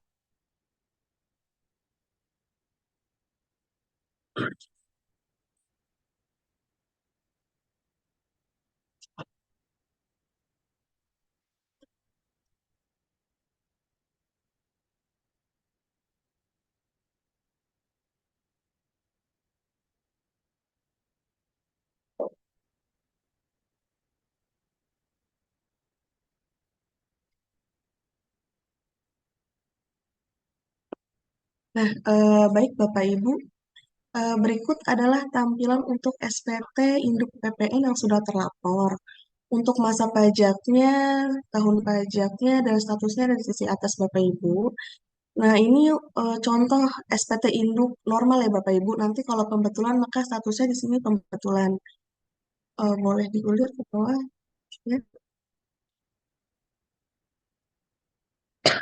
Nah, baik Bapak Ibu. Berikut adalah tampilan untuk SPT induk PPN yang sudah terlapor. Untuk masa pajaknya, tahun pajaknya, dan statusnya ada di sisi atas Bapak Ibu. Nah, ini contoh SPT induk normal ya Bapak Ibu. Nanti kalau pembetulan maka statusnya di sini pembetulan. Boleh diulir ke bawah. Ya.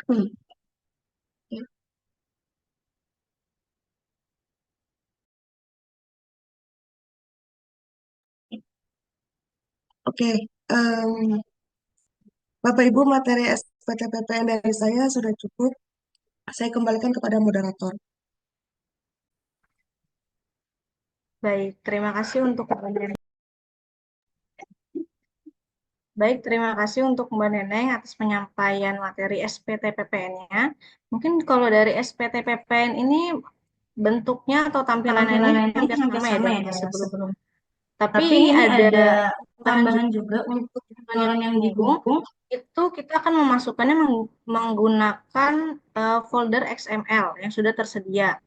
Hmm, ya. Oke, Bapak Ibu materi SPT PPN dari saya sudah cukup. Saya kembalikan kepada moderator. Baik, terima kasih untuk Baik, terima kasih untuk Mbak Neneng atas penyampaian materi SPT PPN-nya. Mungkin kalau dari SPT PPN ini bentuknya atau tampilannya ini hampir sama ya dengan sebelum. Tapi ini ada tambahan juga untuk tampilan yang didukung, itu kita akan memasukkannya menggunakan folder XML yang sudah tersedia.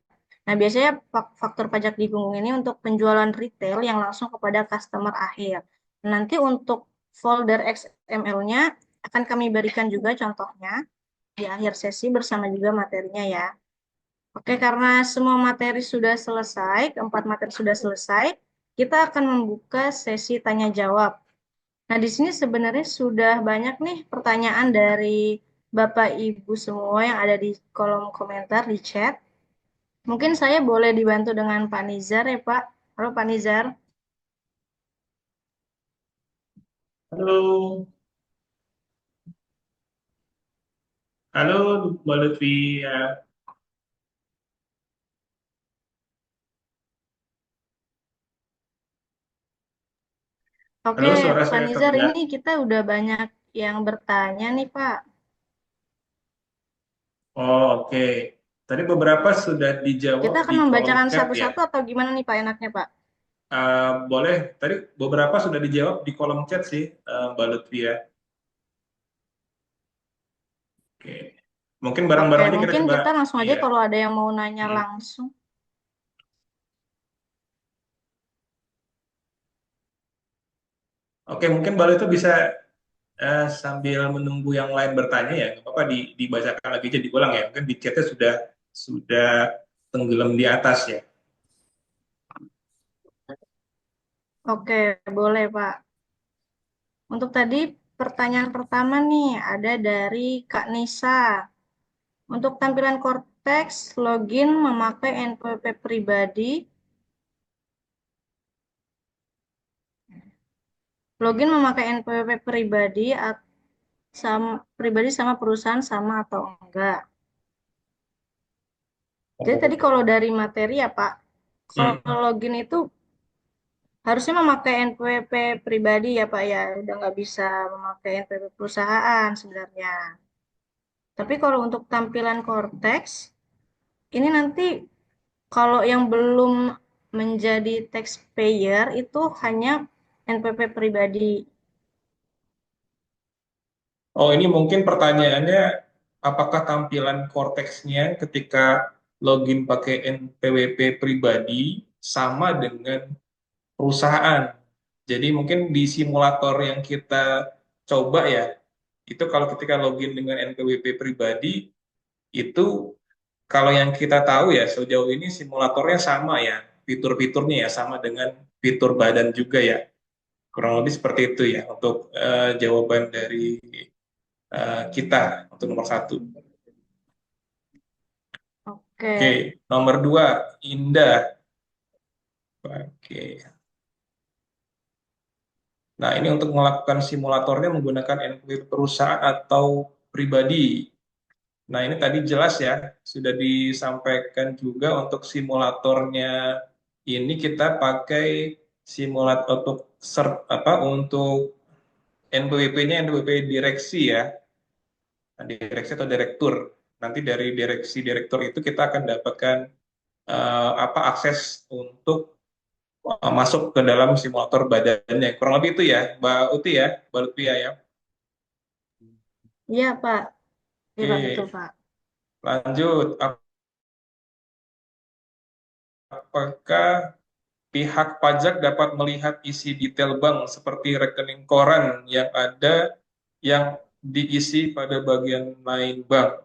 Nah, biasanya faktur pajak digunggung ini untuk penjualan retail yang langsung kepada customer akhir. Nanti untuk folder XML-nya akan kami berikan juga contohnya di akhir sesi bersama juga materinya ya. Oke, karena semua materi sudah selesai, keempat materi sudah selesai, kita akan membuka sesi tanya jawab. Nah, di sini sebenarnya sudah banyak nih pertanyaan dari Bapak Ibu semua yang ada di kolom komentar di chat. Mungkin saya boleh dibantu dengan Pak Nizar ya, Pak. Halo, Pak Nizar. Halo, halo Mbak Lutfi. Ya. Oke, Halo, suara Pak saya Nizar, terdengar? ini kita udah banyak yang bertanya nih, Pak. Oh, oke. Tadi beberapa sudah dijawab Kita akan di kolom membacakan chat ya. satu-satu atau gimana nih, Pak, enaknya, Pak? Boleh. Tadi beberapa sudah dijawab di kolom chat sih, Mbak Lutfi ya. Oke. Mungkin Oke, bareng-bareng aja kita mungkin coba. kita langsung aja Iya. kalau ada yang mau nanya Hmm. langsung. Oke, mungkin Mbak Lutfi bisa sambil menunggu yang lain bertanya ya, nggak apa-apa dibacakan lagi aja diulang ya. Mungkin di chatnya sudah tenggelam di atas ya. Oke, boleh, Pak. Untuk tadi pertanyaan pertama nih, ada dari Kak Nisa. Untuk tampilan Cortex, login memakai NPWP pribadi. Login memakai NPWP pribadi sama perusahaan sama atau enggak. Jadi tadi kalau dari materi ya Pak, Hmm. kalau login itu harusnya memakai NPWP pribadi ya Pak ya, udah nggak bisa memakai NPWP perusahaan sebenarnya. Tapi kalau untuk tampilan Cortex, ini nanti kalau yang belum menjadi taxpayer itu hanya NPWP pribadi. Oh, ini mungkin pertanyaannya, apakah tampilan Cortex-nya ketika login pakai NPWP pribadi sama dengan perusahaan? Jadi mungkin di simulator yang kita coba ya, itu kalau ketika login dengan NPWP pribadi, itu kalau yang kita tahu ya sejauh ini simulatornya sama ya, fitur-fiturnya ya sama dengan fitur badan juga ya. Kurang lebih seperti itu ya untuk jawaban dari kita untuk nomor satu. Oke, Oke, nomor dua, Indah. Oke. Nah, ini untuk melakukan simulatornya menggunakan NPWP perusahaan atau pribadi. Nah, ini tadi jelas ya, sudah disampaikan juga untuk simulatornya ini kita pakai simulator untuk untuk NPWP-nya NPWP direksi ya. Nah, direksi atau direktur. Nanti dari direksi direktur itu kita akan dapatkan akses untuk masuk ke dalam simulator badannya. Kurang lebih itu ya, Mbak Uti ya, Mbak Lutfia ya. iya Pak, iya Pak betul Oke, Pak. lanjut. apakah pihak pajak dapat melihat isi detail bank seperti rekening koran yang ada yang diisi pada bagian lain bank.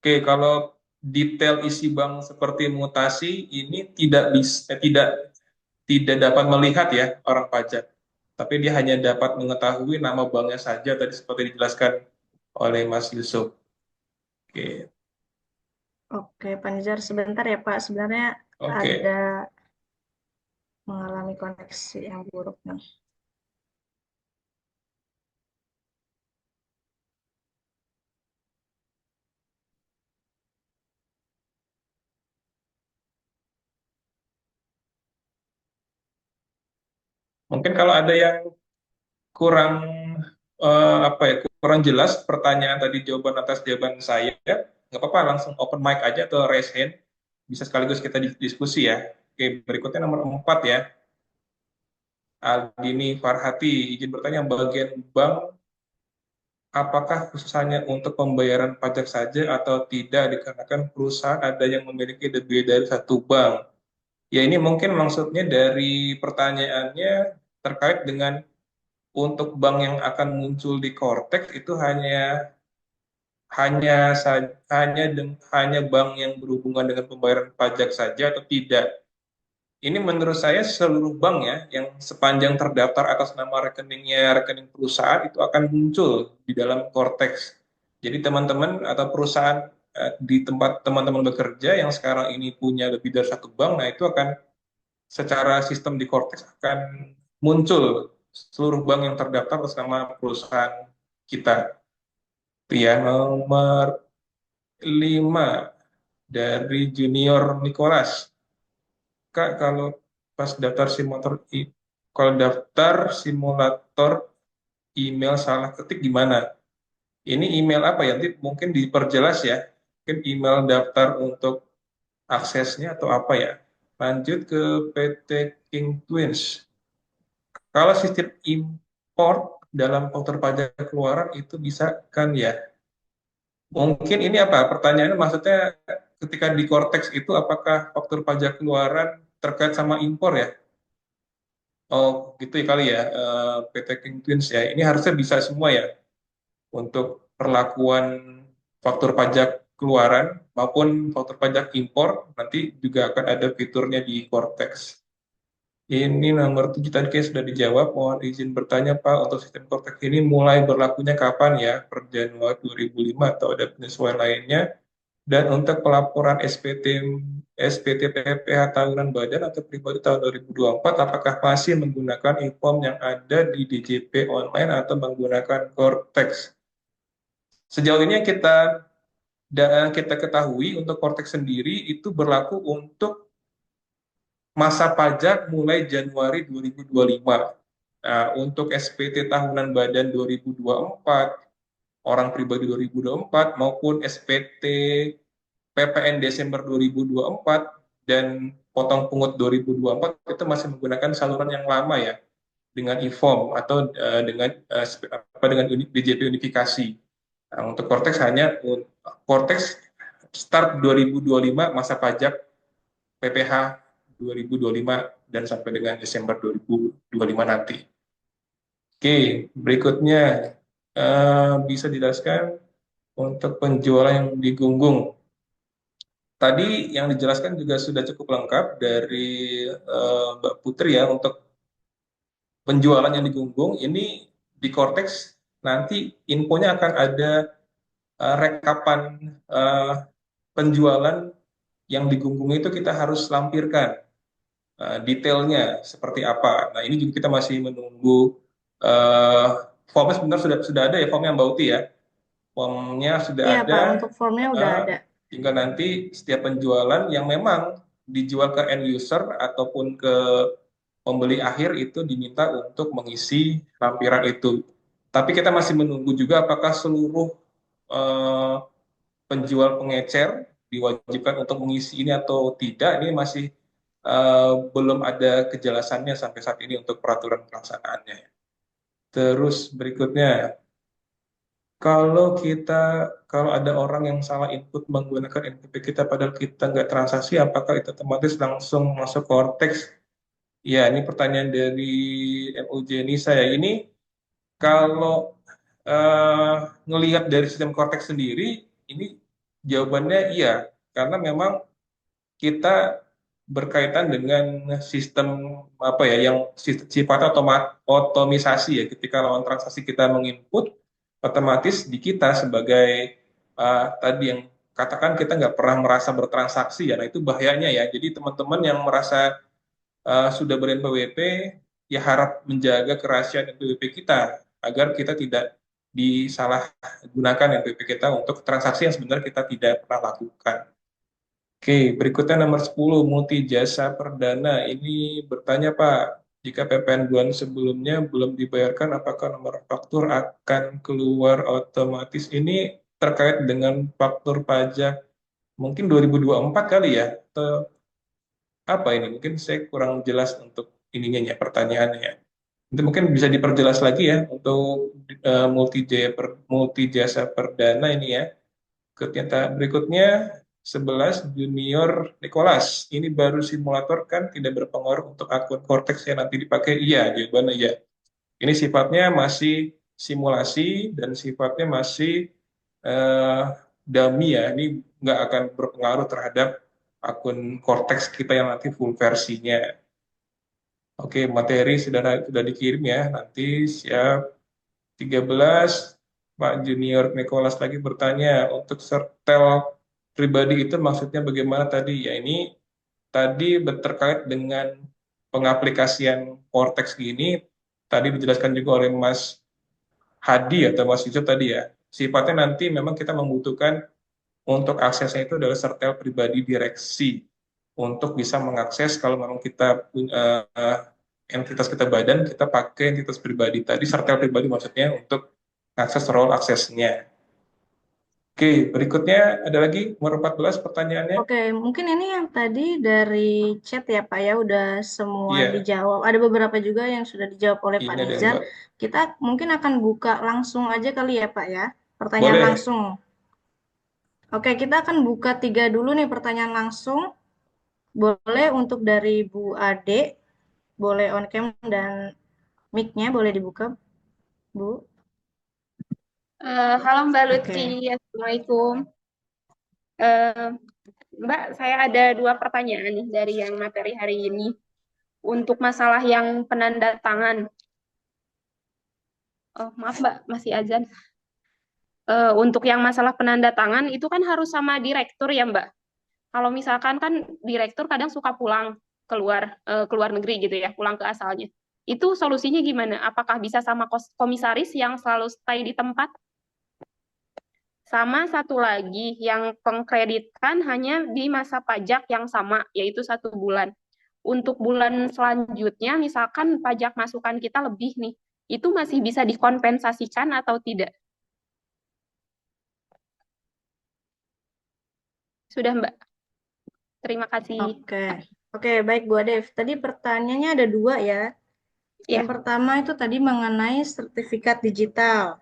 Oke, kalau detail isi bank seperti mutasi ini tidak dapat melihat ya orang pajak, tapi dia hanya dapat mengetahui nama banknya saja tadi seperti dijelaskan oleh Mas Yusuf. Oke, Oke, Pak Nizar, sebentar ya Pak. Sebenarnya oke. ada mengalami koneksi yang buruk nih. Mungkin kalau ada yang kurang apa ya, kurang jelas pertanyaan tadi jawaban atas jawaban saya, nggak apa-apa langsung open mic aja atau raise hand, bisa sekaligus kita diskusi ya. Oke, berikutnya nomor 4 ya. Aldini Farhati, izin bertanya, bagian bank apakah khusus hanya untuk pembayaran pajak saja atau tidak dikarenakan perusahaan ada yang memiliki lebih dari satu bank? Ya ini mungkin maksudnya dari pertanyaannya terkait dengan untuk bank yang akan muncul di Cortex itu hanya hanya bank yang berhubungan dengan pembayaran pajak saja atau tidak. Ini menurut saya seluruh bank ya yang sepanjang terdaftar atas nama rekeningnya rekening perusahaan itu akan muncul di dalam Cortex. Jadi teman-teman atau perusahaan di tempat teman-teman bekerja yang sekarang ini punya lebih dari satu bank, nah itu akan secara sistem di Cortex akan muncul seluruh bank yang terdaftar atas nama perusahaan kita. Itu ya, nomor 5 dari Junior Nicholas. Kak, pas daftar simulator, kalau daftar simulator email salah ketik gimana? Ini email apa ya? Nanti mungkin diperjelas ya. Mungkin email daftar untuk aksesnya atau apa ya? Lanjut ke PT King Twins. Kalau sistem import dalam faktur pajak keluaran itu bisa kan ya? Mungkin ini apa? Pertanyaannya maksudnya ketika di Cortex itu apakah faktur pajak keluaran terkait sama impor ya? Oh, gitu ya kali ya, PT King Twins ya. Ini harusnya bisa semua ya untuk perlakuan faktur pajak keluaran maupun faktur pajak impor nanti juga akan ada fiturnya di Cortex. Ini nomor 7 tadi kayak sudah dijawab. Mohon izin bertanya Pak, untuk sistem Cortex ini mulai berlakunya kapan ya? Per Januari 2005 atau ada penyesuaian lainnya? Dan untuk pelaporan SPT PPH tahunan badan atau pribadi tahun 2024, apakah masih menggunakan e-form yang ada di DJP online atau menggunakan Cortex? Sejauh ini yang kita ketahui untuk Cortex sendiri itu berlaku untuk masa pajak mulai Januari 2025. Nah, untuk SPT tahunan badan 2024, orang pribadi 2024 maupun SPT PPN Desember 2024 dan potong pungut 2024 itu masih menggunakan saluran yang lama ya dengan e-form atau dengan DJP unifikasi. Nah, untuk Cortex Cortex start 2025 masa pajak PPH 2025 dan sampai dengan Desember 2025 nanti. Oke, berikutnya bisa dijelaskan untuk penjualan yang digunggung. Tadi yang dijelaskan juga sudah cukup lengkap dari Mbak Putri ya untuk penjualan yang digunggung. Ini di Cortex nanti infonya akan ada rekapan penjualan yang digunggung itu kita harus lampirkan detailnya seperti apa. Nah ini juga kita masih menunggu formnya sebenarnya sudah ada ya formnya Mbak Uti ya. Formnya sudah Iya ada. Pak, untuk formnya udah ada. Tinggal nanti setiap penjualan yang memang dijual ke end user ataupun ke pembeli akhir itu diminta untuk mengisi lampiran itu. Tapi kita masih menunggu juga apakah seluruh eh, penjual pengecer diwajibkan untuk mengisi ini atau tidak. Ini masih belum ada kejelasannya sampai saat ini untuk peraturan pelaksanaannya. Terus berikutnya, kalau ada orang yang salah input menggunakan NPP kita padahal kita nggak transaksi, apakah itu otomatis langsung masuk Cortex? Ya, ini pertanyaan dari MUJ Nisa ya. Ini kalau eh, ngelihat dari sistem Cortex sendiri, ini jawabannya iya, karena memang kita berkaitan dengan sistem apa ya yang sifatnya otomisasi ya. Ketika lawan transaksi kita menginput, otomatis di kita sebagai tadi yang katakan kita nggak pernah merasa bertransaksi ya. Nah itu bahayanya ya. Jadi teman-teman yang merasa sudah ber-NPWP ya harap menjaga kerahasiaan NPWP kita agar kita tidak disalahgunakan NPWP kita untuk transaksi yang sebenarnya kita tidak pernah lakukan. Oke, berikutnya nomor 10, multi jasa perdana. Ini bertanya Pak, jika PPN bulan sebelumnya belum dibayarkan, apakah nomor faktur akan keluar otomatis? Ini terkait dengan faktur pajak mungkin 2024 kali ya? Atau apa ini? Mungkin saya kurang jelas untuk ininya ya, pertanyaannya. Itu mungkin bisa diperjelas lagi ya untuk multi jasa perdana ini ya. Berikutnya 11 Junior Nicholas. Ini baru simulator kan tidak berpengaruh untuk akun Cortex yang nanti dipakai? Iya, jawabannya iya. Ini sifatnya masih simulasi dan sifatnya masih eh, dummy ya. Ini nggak akan berpengaruh terhadap akun Cortex kita yang nanti full versinya. Oke, materi sudah dikirim ya. Nanti siap 13 Pak Junior Nicholas lagi bertanya, untuk sertel pribadi itu maksudnya bagaimana tadi? Ya ini tadi terkait dengan pengaplikasian Cortex gini, tadi dijelaskan juga oleh Mas Hadi atau Mas Yusuf tadi ya. Sifatnya nanti memang kita membutuhkan untuk aksesnya itu adalah sertel pribadi direksi untuk bisa mengakses kalau memang kita punya entitas kita badan, kita pakai entitas pribadi. Tadi sertel pribadi maksudnya untuk akses role aksesnya. Oke, berikutnya ada lagi nomor 14 pertanyaannya. Oke, mungkin ini yang tadi dari chat ya Pak ya, udah semua Iya, dijawab. Ada beberapa juga yang sudah dijawab oleh Pak ini ada yang Nizar. Kita mungkin akan buka langsung aja kali ya Pak ya, pertanyaan boleh. langsung. Oke, kita akan buka 3 dulu nih pertanyaan langsung. Boleh untuk dari Bu Ade, boleh on cam dan mic-nya boleh dibuka, Bu. Halo Mbak Oke. Lutfi, Assalamualaikum. Mbak, saya ada 2 pertanyaan nih dari yang materi hari ini. Untuk masalah yang penanda tangan. Oh, maaf Mbak, masih azan. Untuk yang masalah penanda tangan itu kan harus sama direktur ya Mbak. Kalau misalkan kan direktur kadang suka pulang keluar negeri gitu ya, pulang ke asalnya. Itu solusinya gimana? Apakah bisa sama komisaris yang selalu stay di tempat? Sama satu lagi yang pengkreditkan hanya di masa pajak yang sama, yaitu 1 bulan. Untuk bulan selanjutnya, misalkan pajak masukan kita lebih nih, itu masih bisa dikompensasikan atau tidak? Sudah, Mbak. Terima kasih. Oke, baik Bu Adev. Tadi pertanyaannya ada 2 ya. Yang Ya. pertama itu tadi mengenai sertifikat digital.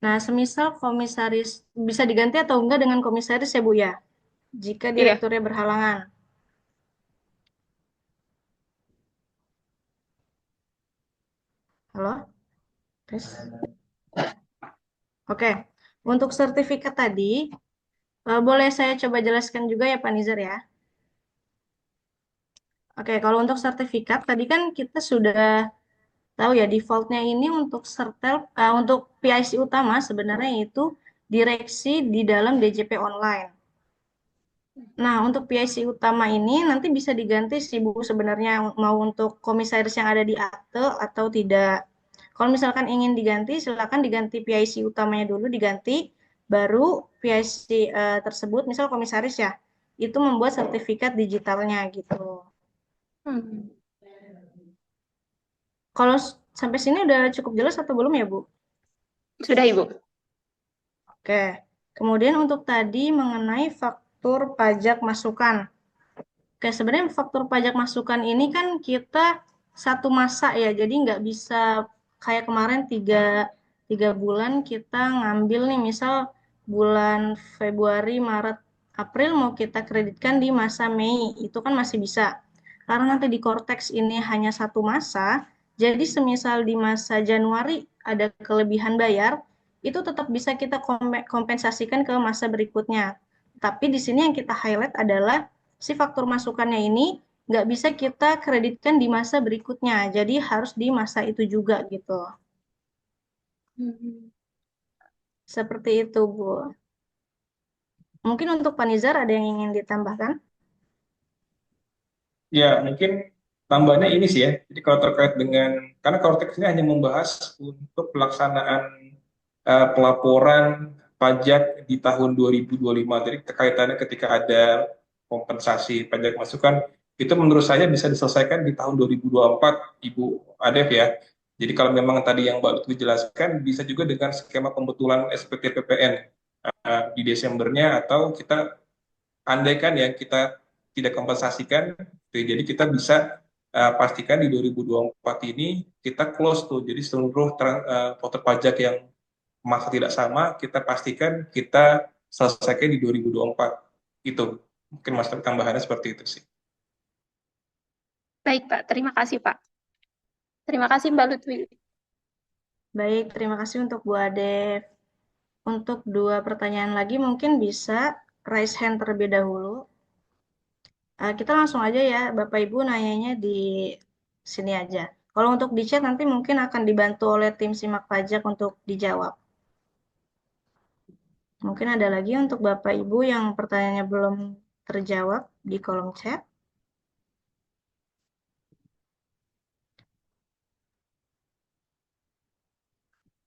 Nah, semisal komisaris bisa diganti atau enggak dengan komisaris ya Bu ya? Jika direkturnya berhalangan. Halo? Tes. Oke. Untuk sertifikat tadi, boleh saya coba jelaskan juga ya Pak Nizar ya? Oke, kalau untuk sertifikat tadi kan kita sudah tahu ya defaultnya ini untuk untuk PIC utama sebenarnya itu direksi di dalam DJP online. Nah, untuk PIC utama ini nanti bisa diganti sih Bu sebenarnya mau untuk komisaris yang ada di akte atau tidak. Kalau misalkan ingin diganti, silakan diganti PIC utamanya dulu diganti, baru PIC tersebut, misal komisaris ya, itu membuat sertifikat digitalnya gitu. Kalau sampai sini udah cukup jelas atau belum ya Bu? Sudah Ibu. Oke, kemudian untuk tadi mengenai faktur pajak masukan. Oke, sebenarnya faktur pajak masukan ini kan kita 1 masa ya, jadi nggak bisa kayak kemarin 3 bulan kita ngambil nih, misal bulan Februari, Maret, April mau kita kreditkan di masa Mei, itu kan masih bisa. Karena nanti di Cortex ini hanya satu masa, jadi semisal di masa Januari ada kelebihan bayar, itu tetap bisa kita kompensasikan ke masa berikutnya. Tapi di sini yang kita highlight adalah si faktur masukannya ini nggak bisa kita kreditkan di masa berikutnya, jadi harus di masa itu juga gitu. Seperti itu, Bu. Mungkin untuk Pak Nizar ada yang ingin ditambahkan? Ya, mungkin tambahnya ini sih ya. Jadi kalau terkait dengan, karena Cortex ini hanya membahas untuk pelaksanaan pelaporan pajak di tahun 2025. Jadi kekaitannya ketika ada kompensasi pajak masukan, itu menurut saya bisa diselesaikan di tahun 2024, Ibu Adef ya. Jadi kalau memang tadi yang Mbak Lutfi jelaskan, bisa juga dengan skema pembetulan SPT PPN di Desembernya, atau kita andaikan ya kita tidak kompensasikan, jadi kita bisa pastikan di 2024 ini kita close tuh. Jadi seluruh voter pajak yang masa tidak sama kita pastikan kita selesaikan di 2024. Itu mungkin mas tambahannya seperti itu sih. Baik, Pak. Terima kasih, Pak. Terima kasih, Mbak Lutfi. Baik, terima kasih untuk Bu Adef. Untuk 2 pertanyaan lagi mungkin bisa raise hand terlebih dahulu. Kita langsung aja ya, Bapak Ibu nanyanya di sini aja. Kalau untuk di chat nanti mungkin akan dibantu oleh tim simak pajak untuk dijawab. Mungkin ada lagi untuk Bapak Ibu yang pertanyaannya belum terjawab di kolom chat.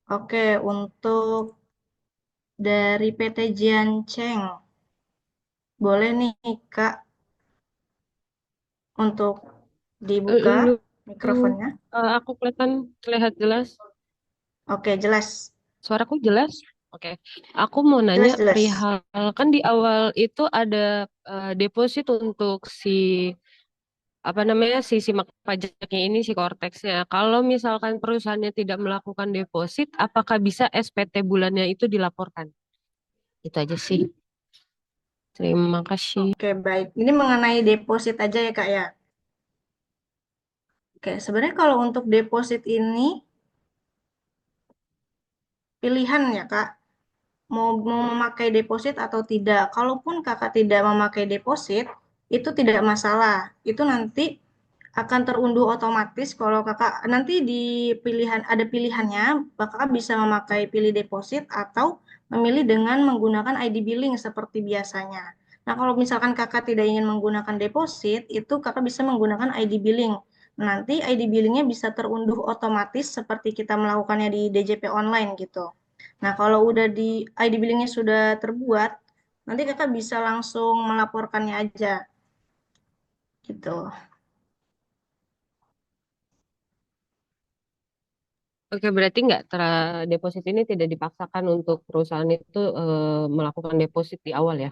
Oke, untuk dari PT Jianceng, boleh nih Kak untuk dibuka Lu, mikrofonnya. aku terlihat jelas. Oke, jelas. Suaraku jelas? Oke. Aku mau nanya Jelas, jelas. perihal kan di awal itu ada deposit untuk si apa namanya si simak pajaknya ini si Cortex-nya. Kalau misalkan perusahaannya tidak melakukan deposit, apakah bisa SPT bulannya itu dilaporkan? Itu aja sih. Terima kasih. Oke, baik. Ini mengenai deposit aja ya, Kak ya. Oke, sebenarnya kalau untuk deposit ini pilihan ya, Kak. Mau memakai deposit atau tidak. Kalaupun Kakak tidak memakai deposit, itu tidak masalah. Itu nanti akan terunduh otomatis kalau Kakak nanti di pilihan ada pilihannya, Kakak bisa memakai pilih deposit atau memilih dengan menggunakan ID billing seperti biasanya. Nah, kalau misalkan Kakak tidak ingin menggunakan deposit, itu Kakak bisa menggunakan ID billing. Nanti ID billingnya bisa terunduh otomatis seperti kita melakukannya di DJP online gitu. Nah, kalau udah di ID billingnya sudah terbuat, nanti Kakak bisa langsung melaporkannya aja gitu. Oke, berarti nggak deposit ini tidak dipaksakan untuk perusahaan itu melakukan deposit di awal ya?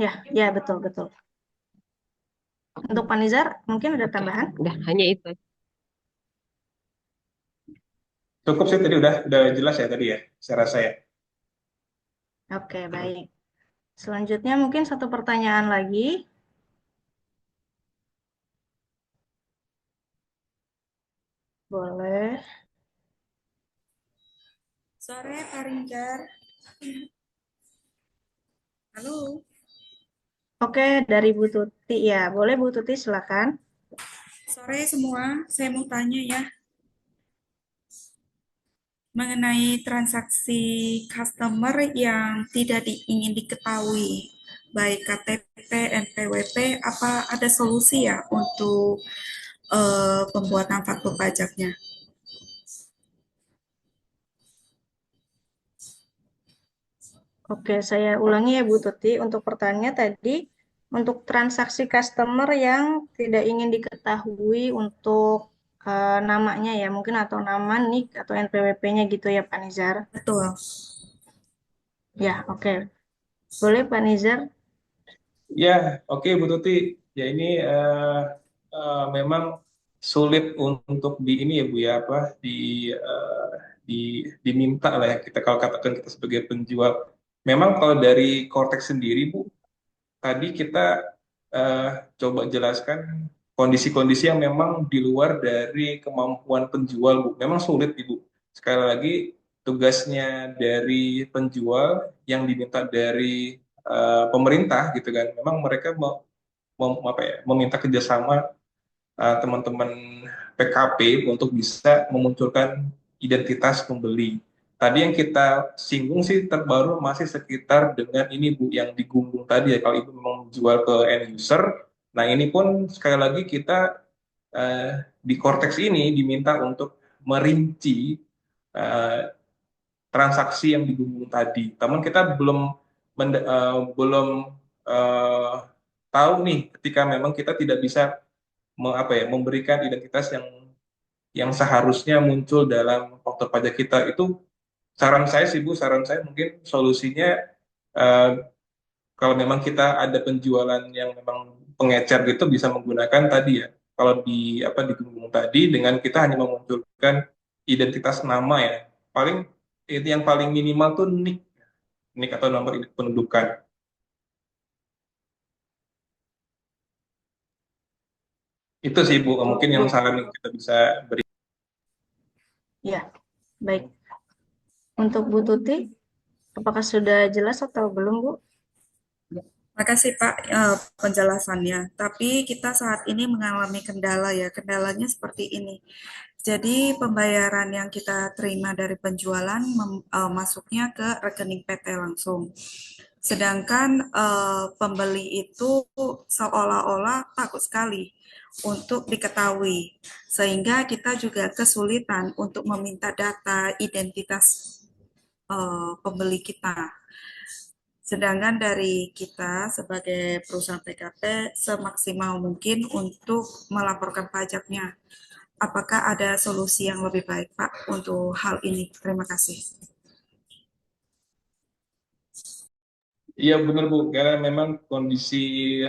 Ya, ya betul betul. Untuk Pak Nizar, mungkin ada Oke, tambahan? udah hanya itu. Cukup sih tadi udah jelas ya tadi ya, saya rasa ya. Oke, baik. Selanjutnya mungkin satu pertanyaan lagi. Boleh. Sore, Pak Ringgar. Halo. Oke, dari Bu Tuti ya. Boleh Bu Tuti, silakan. Sore semua, saya mau tanya ya mengenai transaksi customer yang tidak ingin diketahui, baik KTP, NPWP, apa ada solusi ya untuk pembuatan faktur pajaknya? Oke, saya ulangi ya Bu Tuti. Untuk pertanyaannya tadi, untuk transaksi customer yang tidak ingin diketahui untuk namanya ya, mungkin atau nama, NIK, atau NPWP-nya gitu ya Pak Nizar. Betul. Ya, oke. Boleh Pak Nizar? Ya, oke Bu Tuti. Ya ini memang sulit untuk di ini ya Bu ya, apa di diminta lah ya kita kalau katakan kita sebagai penjual. Memang kalau dari Cortex sendiri Bu, tadi kita eh, coba jelaskan kondisi-kondisi yang memang di luar dari kemampuan penjual Bu. Memang sulit Ibu. Sekali lagi tugasnya dari penjual yang diminta dari pemerintah gitu kan. Memang mereka meminta kerjasama teman-teman PKP untuk bisa memunculkan identitas pembeli. Tadi yang kita singgung sih terbaru masih sekitar dengan ini Bu yang digunggung tadi ya kalau Ibu memang menjual ke end user. Nah ini pun sekali lagi kita di Cortex ini diminta untuk merinci eh, transaksi yang digunggung tadi. Namun kita belum eh, tahu nih ketika memang kita tidak bisa memberikan identitas yang seharusnya muncul dalam faktur pajak kita itu saran saya sih Bu, saran saya mungkin solusinya eh, kalau memang kita ada penjualan yang memang pengecer gitu bisa menggunakan tadi ya. Kalau di gunggung tadi dengan kita hanya memunculkan identitas nama ya. Paling itu yang paling minimal tuh NIK atau nomor induk pendudukan. Itu sih Bu, mungkin yang saran yang kita bisa beri. Ya, baik. Untuk Bu Tuti, apakah sudah jelas atau belum, Bu? Makasih Pak penjelasannya. Tapi kita saat ini mengalami kendala ya. Kendalanya seperti ini. Jadi pembayaran yang kita terima dari penjualan masuknya ke rekening PT langsung. Sedangkan pembeli itu seolah-olah takut sekali untuk diketahui. Sehingga kita juga kesulitan untuk meminta data identitas pembeli kita. Sedangkan dari kita sebagai perusahaan PKP semaksimal mungkin untuk melaporkan pajaknya. Apakah ada solusi yang lebih baik, Pak, untuk hal ini? Terima kasih. Iya benar Bu, karena memang kondisi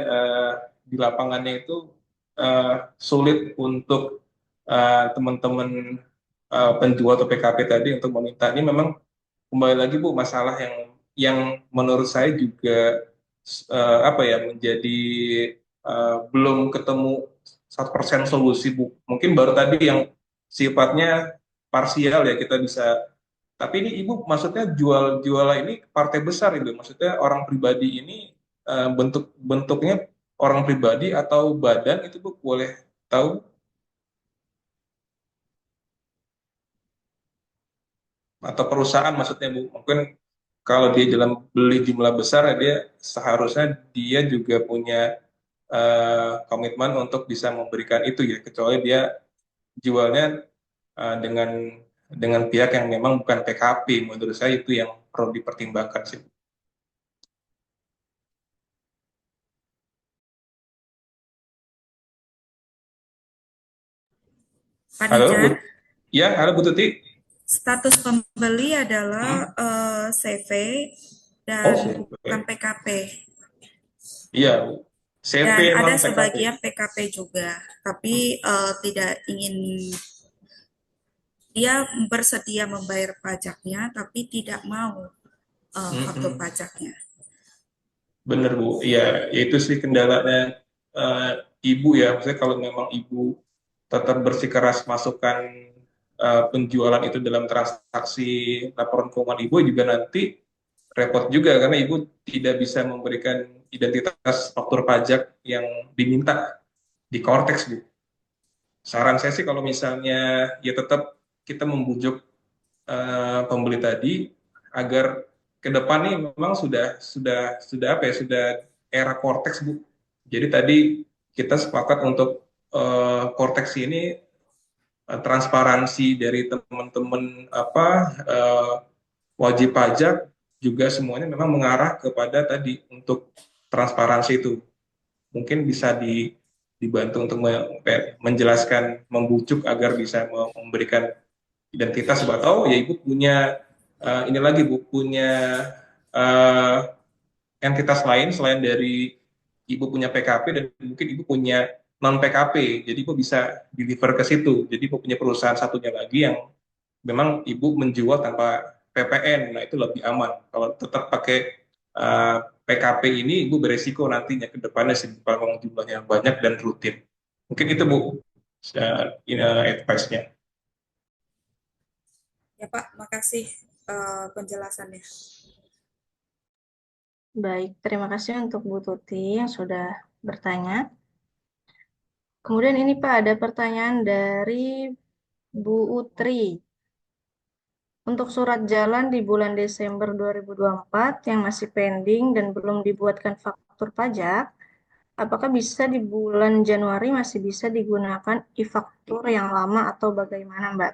di lapangannya itu sulit untuk teman-teman penjual atau PKP tadi untuk meminta. Ini memang kembali lagi Bu, masalah yang menurut saya juga menjadi belum ketemu 100% solusi Bu. Mungkin baru tadi yang sifatnya parsial ya kita bisa. Tapi ini Ibu maksudnya jual ini partai besar itu. Maksudnya orang pribadi ini bentuknya orang pribadi atau badan itu Bu boleh tahu? Atau perusahaan maksudnya Bu. Mungkin kalau dia dalam beli jumlah besar dia seharusnya dia juga punya komitmen untuk bisa memberikan itu ya. Kecuali dia jualnya dengan pihak yang memang bukan PKP. Menurut saya itu yang perlu dipertimbangkan sih. Pak Halo, Bu. Nijar, Ya, halo Bu Tuti. status pembeli adalah CV dan CV. bukan PKP. Iya, Bu. CV Dan ada emang PKP. sebagian PKP juga, tapi tidak ingin dia bersedia membayar pajaknya, tapi tidak mau faktur pajaknya. Bener Bu, iya itu sih kendalanya Ibu ya. Maksudnya kalau memang Ibu tetap bersikeras masukkan penjualan itu dalam transaksi laporan keuangan Ibu juga nanti repot juga karena Ibu tidak bisa memberikan identitas faktur pajak yang diminta di Cortex Bu. Saran saya sih kalau misalnya ya tetap kita membujuk pembeli tadi agar ke depan nih memang sudah era Cortex Bu. Jadi tadi kita sepakat untuk Cortex ini transparansi dari teman-teman wajib pajak juga semuanya memang mengarah kepada tadi untuk transparansi itu. Mungkin bisa dibantu untuk menjelaskan, membujuk agar bisa memberikan identitas. Siapa tahu ya Ibu punya ini lagi Bu, punya entitas lain selain dari Ibu punya PKP dan mungkin Ibu punya non PKP. Jadi Ibu bisa deliver ke situ. Jadi Ibu punya perusahaan satunya lagi yang memang Ibu menjual tanpa PPN, nah itu lebih aman. Kalau tetap pakai PKP ini, Ibu beresiko nantinya ke depannya sih, kalau jumlahnya banyak dan rutin. Mungkin itu Bu, advice-nya. Ya Pak, makasih penjelasannya. Baik, terima kasih untuk Bu Tuti yang sudah bertanya. Kemudian ini Pak, ada pertanyaan dari Bu Utri. Untuk surat jalan di bulan Desember 2024 yang masih pending dan belum dibuatkan faktur pajak, apakah bisa di bulan Januari masih bisa digunakan e-faktur yang lama atau bagaimana, Mbak?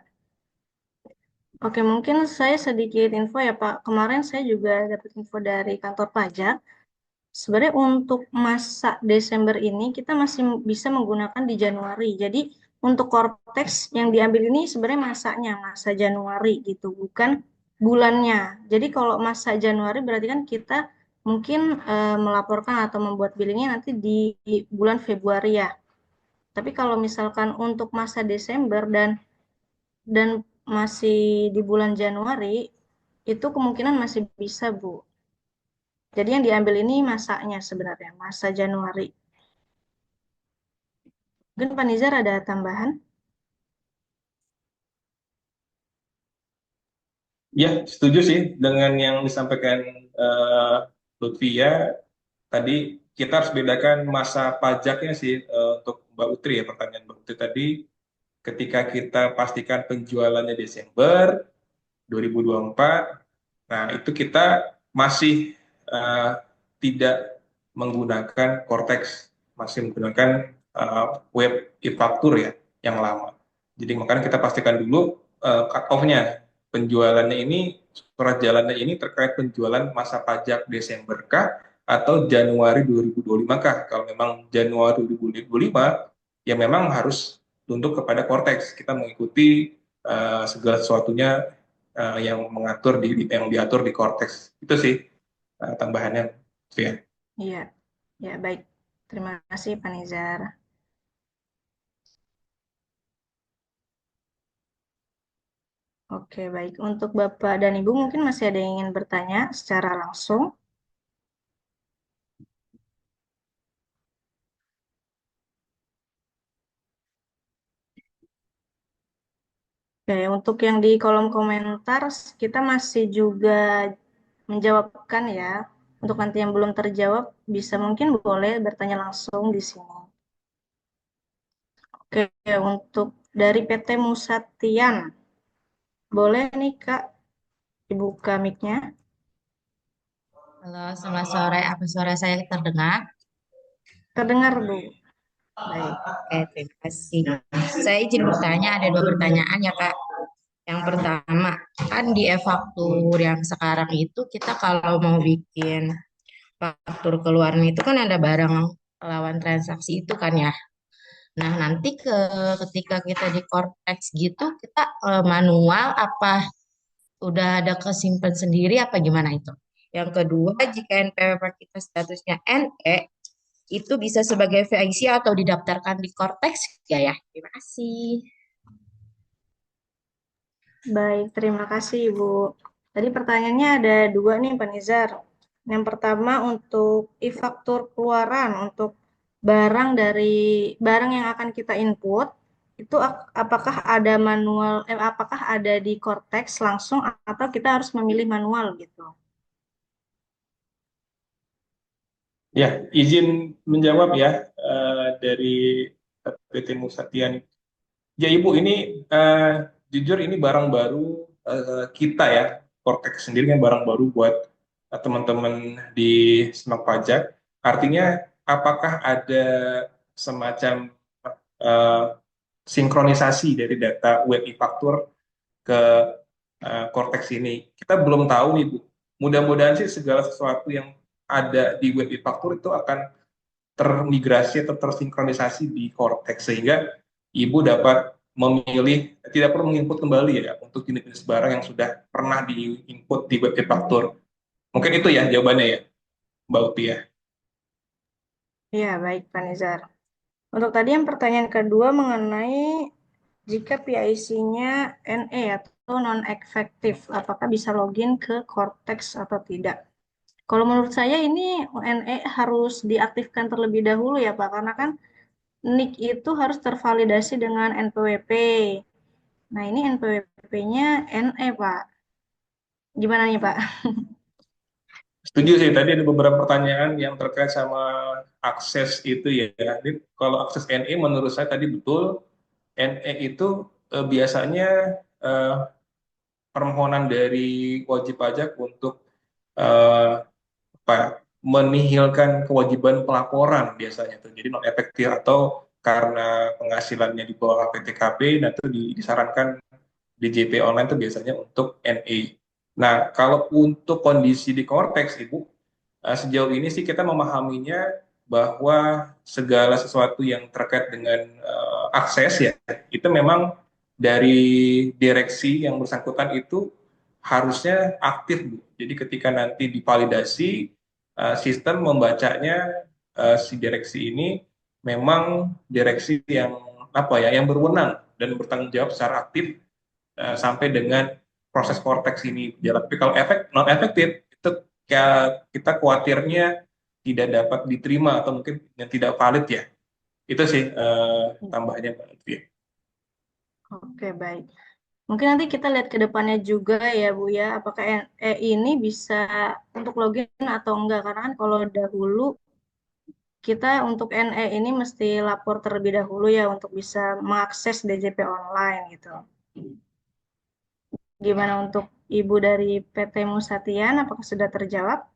Oke, mungkin saya sedikit info ya, Pak. Kemarin saya juga dapat info dari kantor pajak. Sebenarnya untuk masa Desember ini kita masih bisa menggunakan di Januari. Jadi untuk Cortex yang diambil ini sebenarnya masanya, masa Januari gitu, bukan bulannya. Jadi kalau masa Januari berarti kan kita mungkin melaporkan atau membuat billingnya nanti di bulan Februari ya. Tapi kalau misalkan untuk masa Desember dan masih di bulan Januari, itu kemungkinan masih bisa, Bu. Jadi yang diambil ini masanya sebenarnya, masa Januari. Mungkin Pak Nizar ada tambahan? Ya, setuju sih dengan yang disampaikan Lutfia. Tadi kita harus bedakan masa pajaknya sih, untuk Mbak Utri ya, pertanyaan Mbak Utri tadi. Ketika kita pastikan penjualannya Desember 2024, nah itu kita masih eh, tidak menggunakan Cortex, masih menggunakan web e-faktur ya, yang lama. Jadi makanya kita pastikan dulu cut off-nya. Penjualannya ini, surat jalannya ini terkait penjualan masa pajak Desember kah atau Januari 2025 kah? Kalau memang Januari 2025, ya memang harus tunduk kepada Cortex. Kita mengikuti segala sesuatunya yang diatur di Cortex. Itu sih tambahannya, Via. Iya, ya baik. Terima kasih Pak Nizar. Oke, baik. Untuk Bapak dan Ibu mungkin masih ada yang ingin bertanya secara langsung. Oke, untuk yang di kolom komentar kita masih juga menjawabkan ya. Untuk nanti yang belum terjawab bisa mungkin boleh bertanya langsung di sini. Oke, untuk dari PT Musatian, boleh nih Kak dibuka mic-nya? Halo, selamat sore. Apa suara saya terdengar? Terdengar, Bu. Baik. Oke, terima kasih. Saya izin bertanya, ada dua pertanyaan ya, Kak. Yang pertama, kan di e-faktur yang sekarang itu kita kalau mau bikin faktur keluaran itu kan ada barang lawan transaksi itu kan ya. Nah, nanti ketika kita di Cortex gitu, kita manual apa udah ada kesimpan sendiri apa gimana itu? Yang kedua, jika NPWP kita statusnya NE, itu bisa sebagai VIC atau didaftarkan di Cortex ya ya. Terima kasih. Baik, terima kasih Ibu. Tadi pertanyaannya ada dua nih Pak Nizar. Yang pertama untuk e-faktur keluaran untuk barang yang akan kita input itu apakah ada manual apakah ada di Cortex langsung atau kita harus memilih manual gitu. Ya, izin menjawab ya, dari PT Musatian. Ya Ibu, ini jujur ini barang baru kita ya, Cortex sendiri kan barang baru buat teman-teman di Semak Pajak. Artinya apakah ada semacam eh, sinkronisasi dari data web e-faktur ke Cortex ini? Kita belum tahu Ibu. Mudah-mudahan sih segala sesuatu yang ada di web e-faktur itu akan termigrasi atau tersinkronisasi di Cortex sehingga Ibu dapat memilih, tidak perlu menginput kembali ya untuk jenis-jenis barang yang sudah pernah diinput di web e-faktur. Mungkin itu ya jawabannya ya, Mbak Uti ya. Iya, baik Pak Nizar. Untuk tadi yang pertanyaan kedua mengenai jika PIC-nya NE atau non-efektif, apakah bisa login ke Cortex atau tidak. Kalau menurut saya ini UNE harus diaktifkan terlebih dahulu ya Pak, karena kan NIK itu harus tervalidasi dengan NPWP. Nah ini NPWP-nya NE Pak. Gimana nih Pak? Setuju sih, tadi ada beberapa pertanyaan yang terkait sama akses itu ya. Jadi kalau akses NE menurut saya tadi betul, NE itu biasanya eh, permohonan dari wajib pajak untuk menihilkan kewajiban pelaporan biasanya tuh. Jadi non efektif atau karena penghasilannya di bawah KPTKP, nah itu disarankan DJP online itu biasanya untuk NE. Nah, kalau untuk kondisi di Cortex, Ibu, sejauh ini sih kita memahaminya bahwa segala sesuatu yang terkait dengan akses ya, itu memang dari direksi yang bersangkutan itu harusnya aktif, Bu. Jadi ketika nanti divalidasi, sistem membacanya si direksi ini memang direksi yang yang berwenang dan bertanggung jawab secara aktif sampai dengan proses korteks ini berjalan. Tapi kalau non efektif itu kita khawatirnya tidak dapat diterima atau mungkin yang tidak valid ya. Itu sih tambahnya Mbak Lutfi. Oke, baik. Mungkin nanti kita lihat ke depannya juga ya Bu ya, apakah NE ini bisa untuk login atau enggak. Karena kan kalau dahulu kita untuk NE ini mesti lapor terlebih dahulu ya untuk bisa mengakses DJP online gitu. Gimana untuk Ibu dari PT Musatian, apakah sudah terjawab?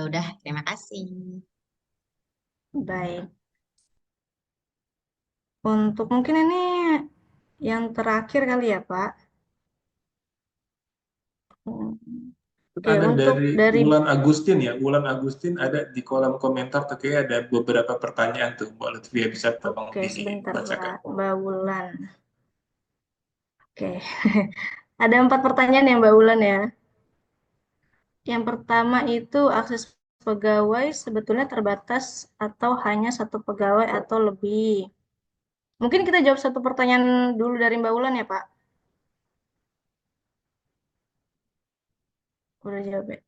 Udah, terima kasih. Baik. Untuk mungkin ini yang terakhir kali ya Pak. Oke, Ada untuk dari Wulan Agustin ya, Wulan Agustin ada di kolom komentar tuh kayak ada beberapa pertanyaan tuh, Mbak Lutfia bisa tolong Oke, sebentar dibacakan. Mbak Wulan. Oke, ada 4 pertanyaan ya Mbak Wulan ya. Yang pertama itu akses pegawai sebetulnya terbatas atau hanya satu pegawai atau lebih. Mungkin kita jawab satu pertanyaan dulu dari Mbak Wulan ya Pak. Udah jawab ya.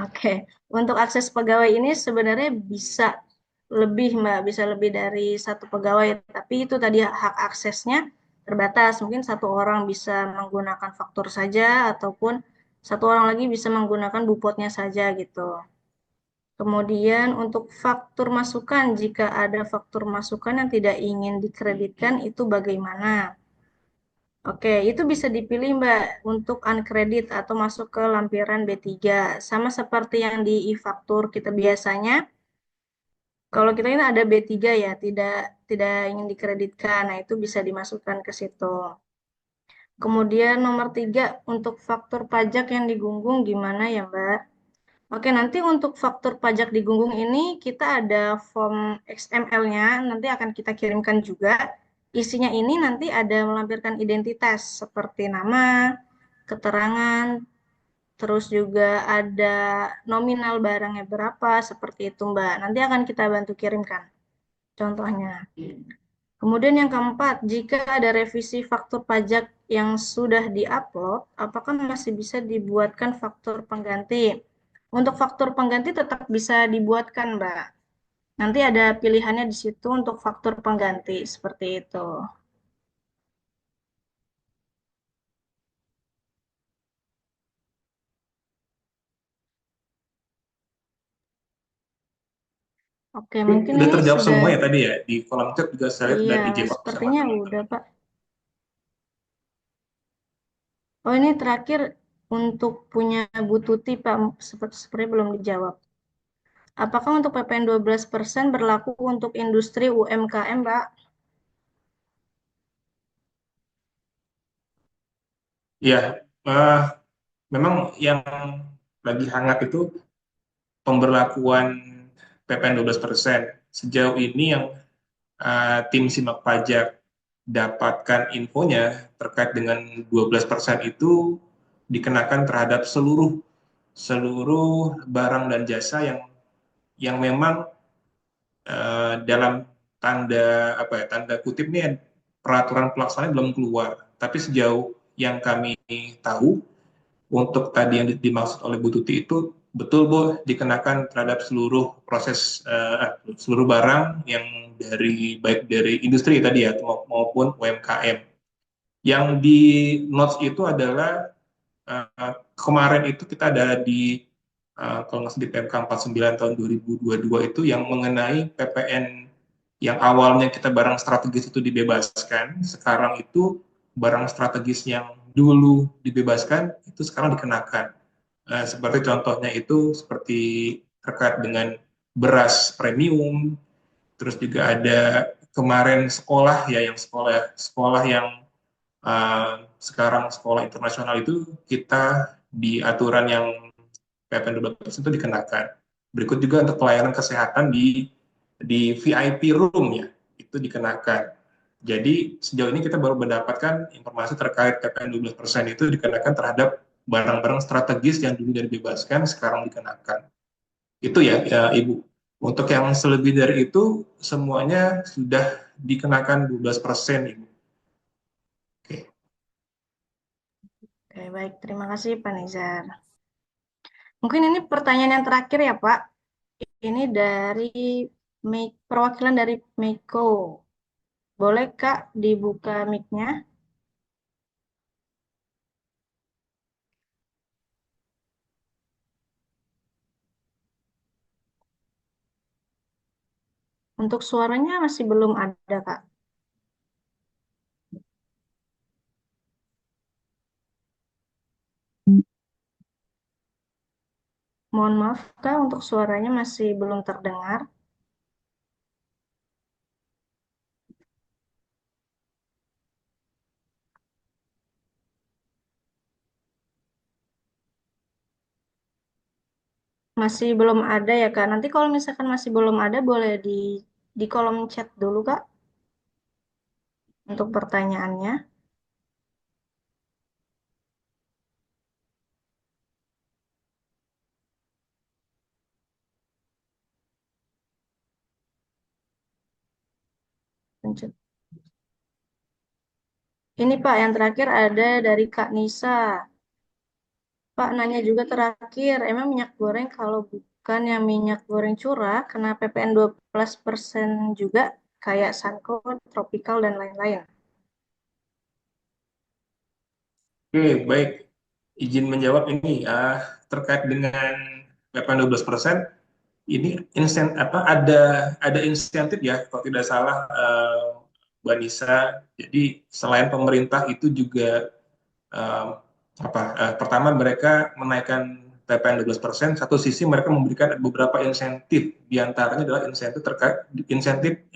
Oke, untuk akses pegawai ini sebenarnya bisa lebih Mbak, bisa lebih dari satu pegawai, tapi itu tadi hak aksesnya terbatas. Mungkin satu orang bisa menggunakan faktur saja, ataupun satu orang lagi bisa menggunakan bupotnya saja gitu. Kemudian untuk faktur masukan, jika ada faktur masukan yang tidak ingin dikreditkan, itu bagaimana? Oke, itu bisa dipilih Mbak untuk uncredit atau masuk ke lampiran B3. Sama seperti yang di e-faktur kita biasanya. Kalau kita ini ada B3 ya, tidak ingin dikreditkan. Nah, itu bisa dimasukkan ke situ. Kemudian nomor 3 untuk faktur pajak yang digunggung gimana ya Mbak? Oke, nanti untuk faktur pajak digunggung ini kita ada form XML-nya, nanti akan kita kirimkan juga. Isinya ini nanti ada melampirkan identitas seperti nama, keterangan, terus juga ada nominal barangnya berapa, seperti itu Mbak. Nanti akan kita bantu kirimkan contohnya. Kemudian yang keempat, jika ada revisi faktur pajak yang sudah diupload, apakah masih bisa dibuatkan faktur pengganti? Untuk faktur pengganti tetap bisa dibuatkan, Mbak. Nanti ada pilihannya di situ untuk faktur pengganti, seperti itu. Oke, mungkin Udah ini terjawab sudah, semua ya tadi ya, di kolom chat juga saya lihat iya, udah dijawab sama sepertinya teman-teman. udah, Pak. Oh, ini terakhir untuk punya Bu Tuti, Pak, seperti belum dijawab. Apakah untuk PPN 12% berlaku untuk industri UMKM, Pak? Ya, memang yang lagi hangat itu pemberlakuan PPN 12%. Sejauh ini yang tim simak pajak dapatkan infonya terkait dengan 12% itu dikenakan terhadap seluruh barang dan jasa yang memang dalam tanda tanda kutip nih peraturan pelaksananya belum keluar. Tapi sejauh yang kami tahu, untuk tadi yang dimaksud oleh Bu Tuti itu betul Bu, dikenakan terhadap seluruh proses seluruh barang yang baik dari industri tadi ya maupun UMKM. Yang di notes itu adalah kemarin itu kita ada di kalau nggak salah di PMK 49 tahun 2022 itu yang mengenai PPN yang awalnya kita barang strategis itu dibebaskan, sekarang itu barang strategis yang dulu dibebaskan itu sekarang dikenakan. Seperti contohnya itu seperti terkait dengan beras premium, terus juga ada kemarin sekolah ya yang sekolah yang sekarang sekolah internasional itu kita di aturan yang PPN 12% itu dikenakan. Berikut juga untuk pelayanan kesehatan di VIP room ya, itu dikenakan. Jadi sejauh ini kita baru mendapatkan informasi terkait PPN 12% itu dikenakan terhadap barang-barang strategis yang dulu dibebaskan, sekarang dikenakan. Itu ya, Ibu. Untuk yang selebih dari itu, semuanya sudah dikenakan 12%, Ibu. Oke. Oke, baik. Terima kasih, Pak Nizar. Mungkin ini pertanyaan yang terakhir ya, Pak. Ini dari perwakilan dari Meiko. Boleh, Kak, dibuka mic-nya? Untuk suaranya masih belum ada, Kak. Mohon maaf, Kak, untuk suaranya masih belum terdengar. Masih belum ada ya, Kak. Nanti kalau misalkan masih belum ada, boleh di kolom chat dulu, Kak, untuk pertanyaannya. Ini Pak, yang terakhir ada dari Kak Nisa. Pak, nanya juga terakhir, emang minyak goreng kalau bukan yang minyak goreng curah, kena PPN 12% juga, kayak Sanko, Tropical, dan lain-lain? Oke, baik. Izin menjawab ini terkait dengan PPN 12%, ini ada insentif ya kalau tidak salah Mbak Nisa. Jadi selain pemerintah itu juga pertama mereka menaikkan PPN 12%, satu sisi mereka memberikan beberapa insentif, diantaranya adalah insentif terkait insentif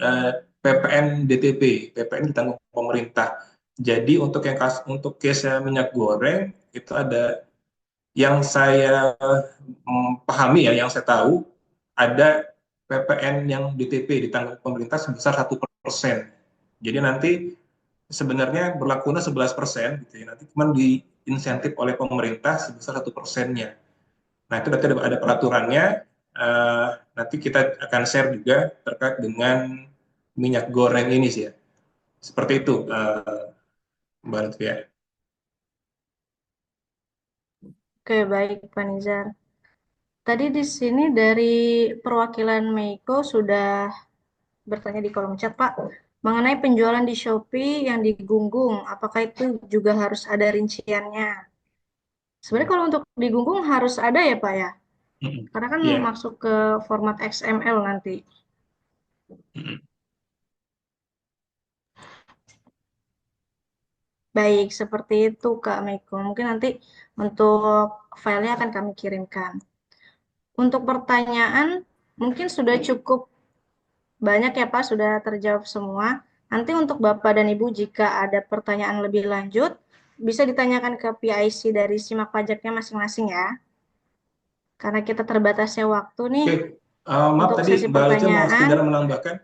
PPN DTP, PPN ditanggung pemerintah. Jadi untuk case minyak goreng itu ada yang saya pahami ya, yang saya tahu ada PPN yang DTP ditanggung pemerintah sebesar 1%. Jadi nanti sebenarnya berlakunya 11% gitu ya. Nanti cuma diinsentif oleh pemerintah sebesar 1%-nya. Nah itu berarti ada peraturannya. Nanti kita akan share juga terkait dengan minyak goreng ini sih ya. Seperti itu, Mbak Lutfi ya. Oke, baik Pak Nizar. Tadi di sini dari perwakilan Meiko sudah bertanya di kolom chat, Pak, mengenai penjualan di Shopee yang digunggung, apakah itu juga harus ada rinciannya? Sebenarnya kalau untuk digunggung harus ada ya, Pak ya? Karena kan masuk ke format XML nanti. Baik, seperti itu Kak Meiko. Mungkin nanti untuk filenya akan kami kirimkan. Untuk pertanyaan, mungkin sudah cukup banyak ya Pak, sudah terjawab semua. Nanti untuk Bapak dan Ibu jika ada pertanyaan lebih lanjut, bisa ditanyakan ke PIC dari Simak Pajaknya masing-masing ya. Karena kita terbatasnya waktu nih. Maaf untuk tadi sesi Mbak Lutfi mau pertanyaan. sekedar menambahkan.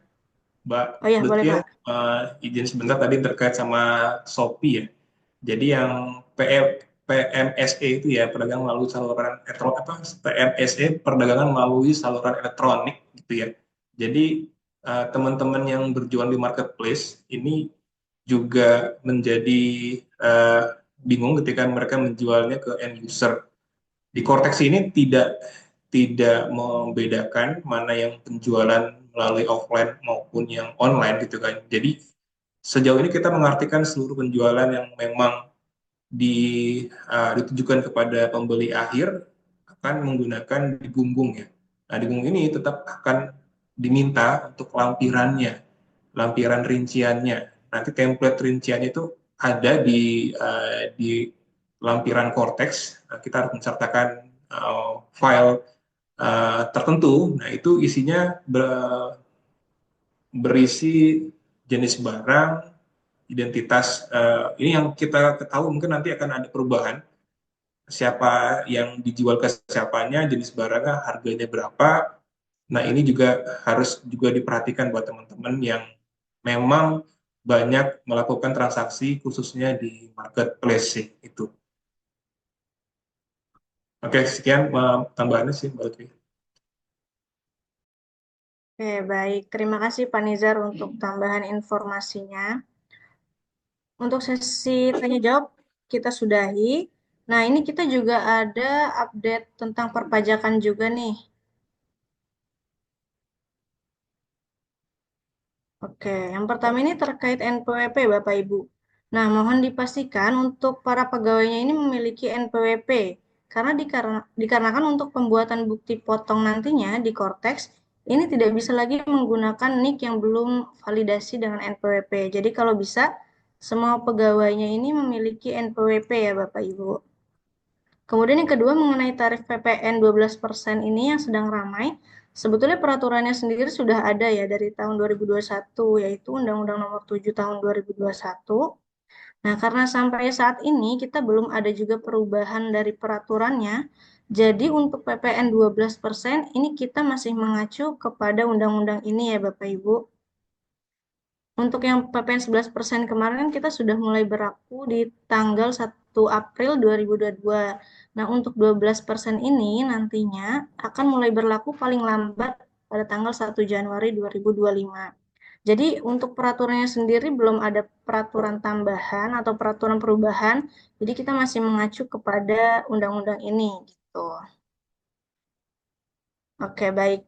Mbak Oh ya, boleh Lutfi, Pak. izin sebentar tadi terkait sama Shopee ya. Jadi yang PMSE itu ya, perdagangan melalui saluran PMSE, perdagangan melalui saluran elektronik gitu ya. Jadi teman-teman yang berjualan di marketplace ini juga menjadi bingung ketika mereka menjualnya ke end user. Di Cortex ini tidak membedakan mana yang penjualan melalui offline maupun yang online gitu kan. Jadi sejauh ini kita mengartikan seluruh penjualan yang memang ditujukan kepada pembeli akhir akan menggunakan digunggung ya. Nah, digunggung ini tetap akan diminta untuk lampirannya, lampiran rinciannya. Nanti template rinciannya itu ada di lampiran Cortex. Nah, kita harus mensertakan file tertentu. Nah, itu isinya berisi jenis barang, identitas. Ini yang kita ketahui mungkin nanti akan ada perubahan. Siapa yang dijual ke siapanya, jenis barangnya, harganya berapa. Nah, ini juga harus juga diperhatikan buat teman-teman yang memang banyak melakukan transaksi khususnya di marketplace sih, itu. Oke, sekian tambahannya sih Mbak Lutfi. Oke, baik. Terima kasih Pak Nizar untuk tambahan informasinya. Untuk sesi tanya jawab kita sudahi. Nah, ini kita juga ada update tentang perpajakan juga nih. Oke, yang pertama ini terkait NPWP Bapak Ibu. Nah, mohon dipastikan untuk para pegawainya ini memiliki NPWP karena dikarenakan untuk pembuatan bukti potong nantinya di Cortex ini tidak bisa lagi menggunakan NIK yang belum validasi dengan NPWP. Jadi kalau bisa semua pegawainya ini memiliki NPWP ya Bapak Ibu. Kemudian yang kedua mengenai tarif PPN 12% ini yang sedang ramai, sebetulnya peraturannya sendiri sudah ada ya dari tahun 2021, yaitu Undang-Undang Nomor 7 Tahun 2021. Nah, karena sampai saat ini kita belum ada juga perubahan dari peraturannya, jadi untuk PPN 12% ini kita masih mengacu kepada undang-undang ini ya Bapak Ibu. Untuk yang PPN 11% kemarin kan kita sudah mulai berlaku di tanggal 1 April 2022. Nah, untuk 12% ini nantinya akan mulai berlaku paling lambat pada tanggal 1 Januari 2025. Jadi untuk peraturannya sendiri belum ada peraturan tambahan atau peraturan perubahan. Jadi kita masih mengacu kepada undang-undang ini gitu. Oke, baik.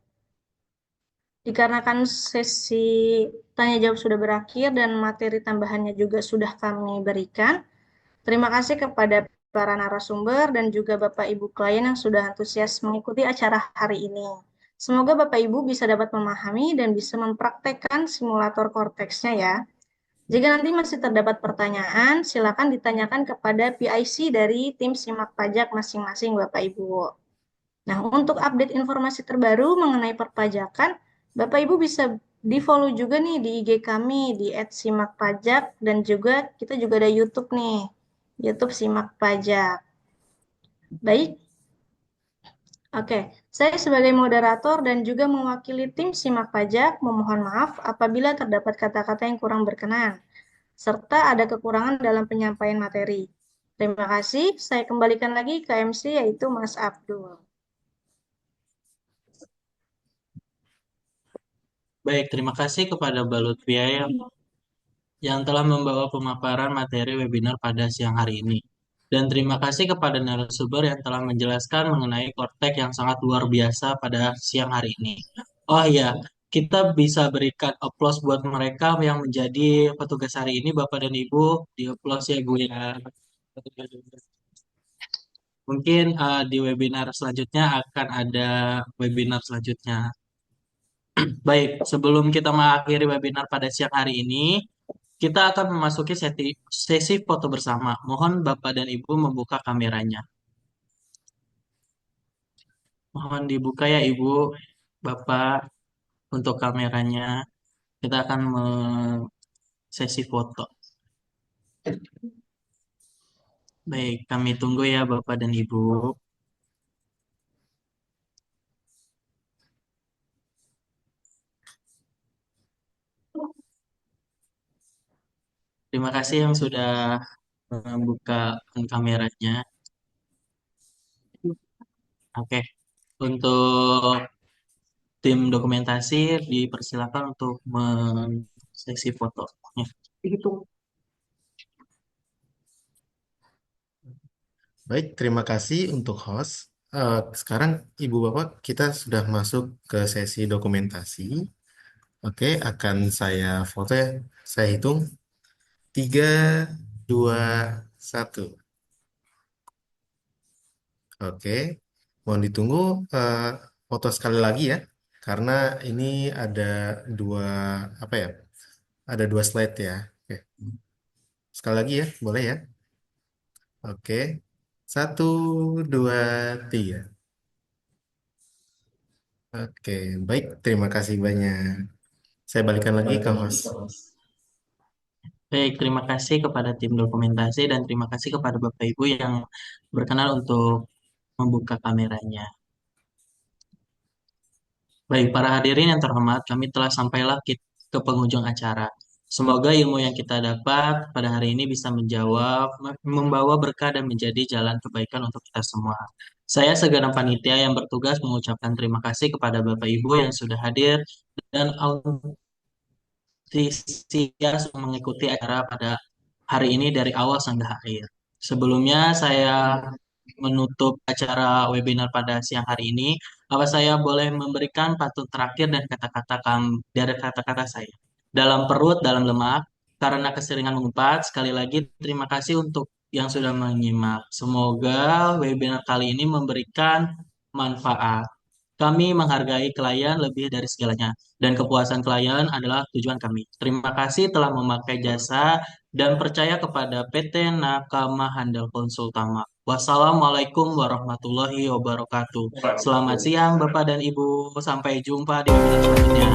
Dikarenakan sesi tanya jawab sudah berakhir dan materi tambahannya juga sudah kami berikan, terima kasih kepada para narasumber dan juga Bapak Ibu klien yang sudah antusias mengikuti acara hari ini. Semoga Bapak Ibu bisa dapat memahami dan bisa mempraktekkan simulator korteksnya ya. Jika nanti masih terdapat pertanyaan, silakan ditanyakan kepada PIC dari tim simak pajak masing-masing Bapak Ibu. Nah, untuk update informasi terbaru mengenai perpajakan, Bapak Ibu bisa di-follow juga nih di IG kami di @simakpajak dan juga kita juga ada YouTube nih, YouTube Simak Pajak. Baik. Oke, saya sebagai moderator dan juga mewakili tim Simak Pajak memohon maaf apabila terdapat kata-kata yang kurang berkenan serta ada kekurangan dalam penyampaian materi. Terima kasih. Saya kembalikan lagi ke MC yaitu Mas Abdul. Baik, terima kasih kepada Mbak Lutfia yang telah membawa pemaparan materi webinar pada siang hari ini. Dan terima kasih kepada narasumber yang telah menjelaskan mengenai Kortek yang sangat luar biasa pada siang hari ini. Oh iya, kita bisa berikan aplaus buat mereka yang menjadi petugas hari ini, Bapak dan Ibu. Di aplaus ya, Bu ya. Mungkin di webinar selanjutnya akan ada webinar selanjutnya. Baik, sebelum kita mengakhiri webinar pada siang hari ini, kita akan memasuki sesi foto bersama. Mohon Bapak dan Ibu membuka kameranya. Mohon dibuka ya Ibu, Bapak, untuk kameranya. Kita akan sesi foto. Baik, kami tunggu ya Bapak dan Ibu. Terima kasih yang sudah membuka kameranya. Oke, untuk tim dokumentasi dipersilakan untuk sesi foto. Dihitung. Baik, terima kasih untuk host. Sekarang Ibu Bapak kita sudah masuk ke sesi dokumentasi. Oke, akan saya foto ya. Saya hitung 3, 2, 1. Oke, mohon ditunggu eh, foto sekali lagi ya, karena ini ada dua apa ya? Ada dua slide ya. Oke, sekali lagi ya, boleh ya? Oke, 1, 2, 3. Oke, baik. Terima kasih banyak. Saya balikan lagi ke host. Baik, terima kasih kepada tim dokumentasi dan terima kasih kepada Bapak Ibu yang berkenan untuk membuka kameranya. Baik, para hadirin yang terhormat, kami telah sampailah ke penghujung acara. Semoga ilmu yang kita dapat pada hari ini bisa membawa berkah dan menjadi jalan kebaikan untuk kita semua. Saya segenap panitia yang bertugas mengucapkan terima kasih kepada Bapak Ibu yang sudah hadir dan antusias mengikuti acara pada hari ini dari awal sampai akhir. Sebelumnya saya menutup acara webinar pada siang hari ini. Apa saya boleh memberikan pantun terakhir dan dari kata-kata saya? Dalam perut, dalam lemak, karena keseringan mengumpat. Sekali lagi terima kasih untuk yang sudah menyimak. Semoga webinar kali ini memberikan manfaat. Kami menghargai klien lebih dari segalanya, dan kepuasan klien adalah tujuan kami. Terima kasih telah memakai jasa dan percaya kepada PT Nakama Handal Konsultama. Wassalamualaikum warahmatullahi wabarakatuh. Selamat siang Bapak dan Ibu. Sampai jumpa di webinar selanjutnya.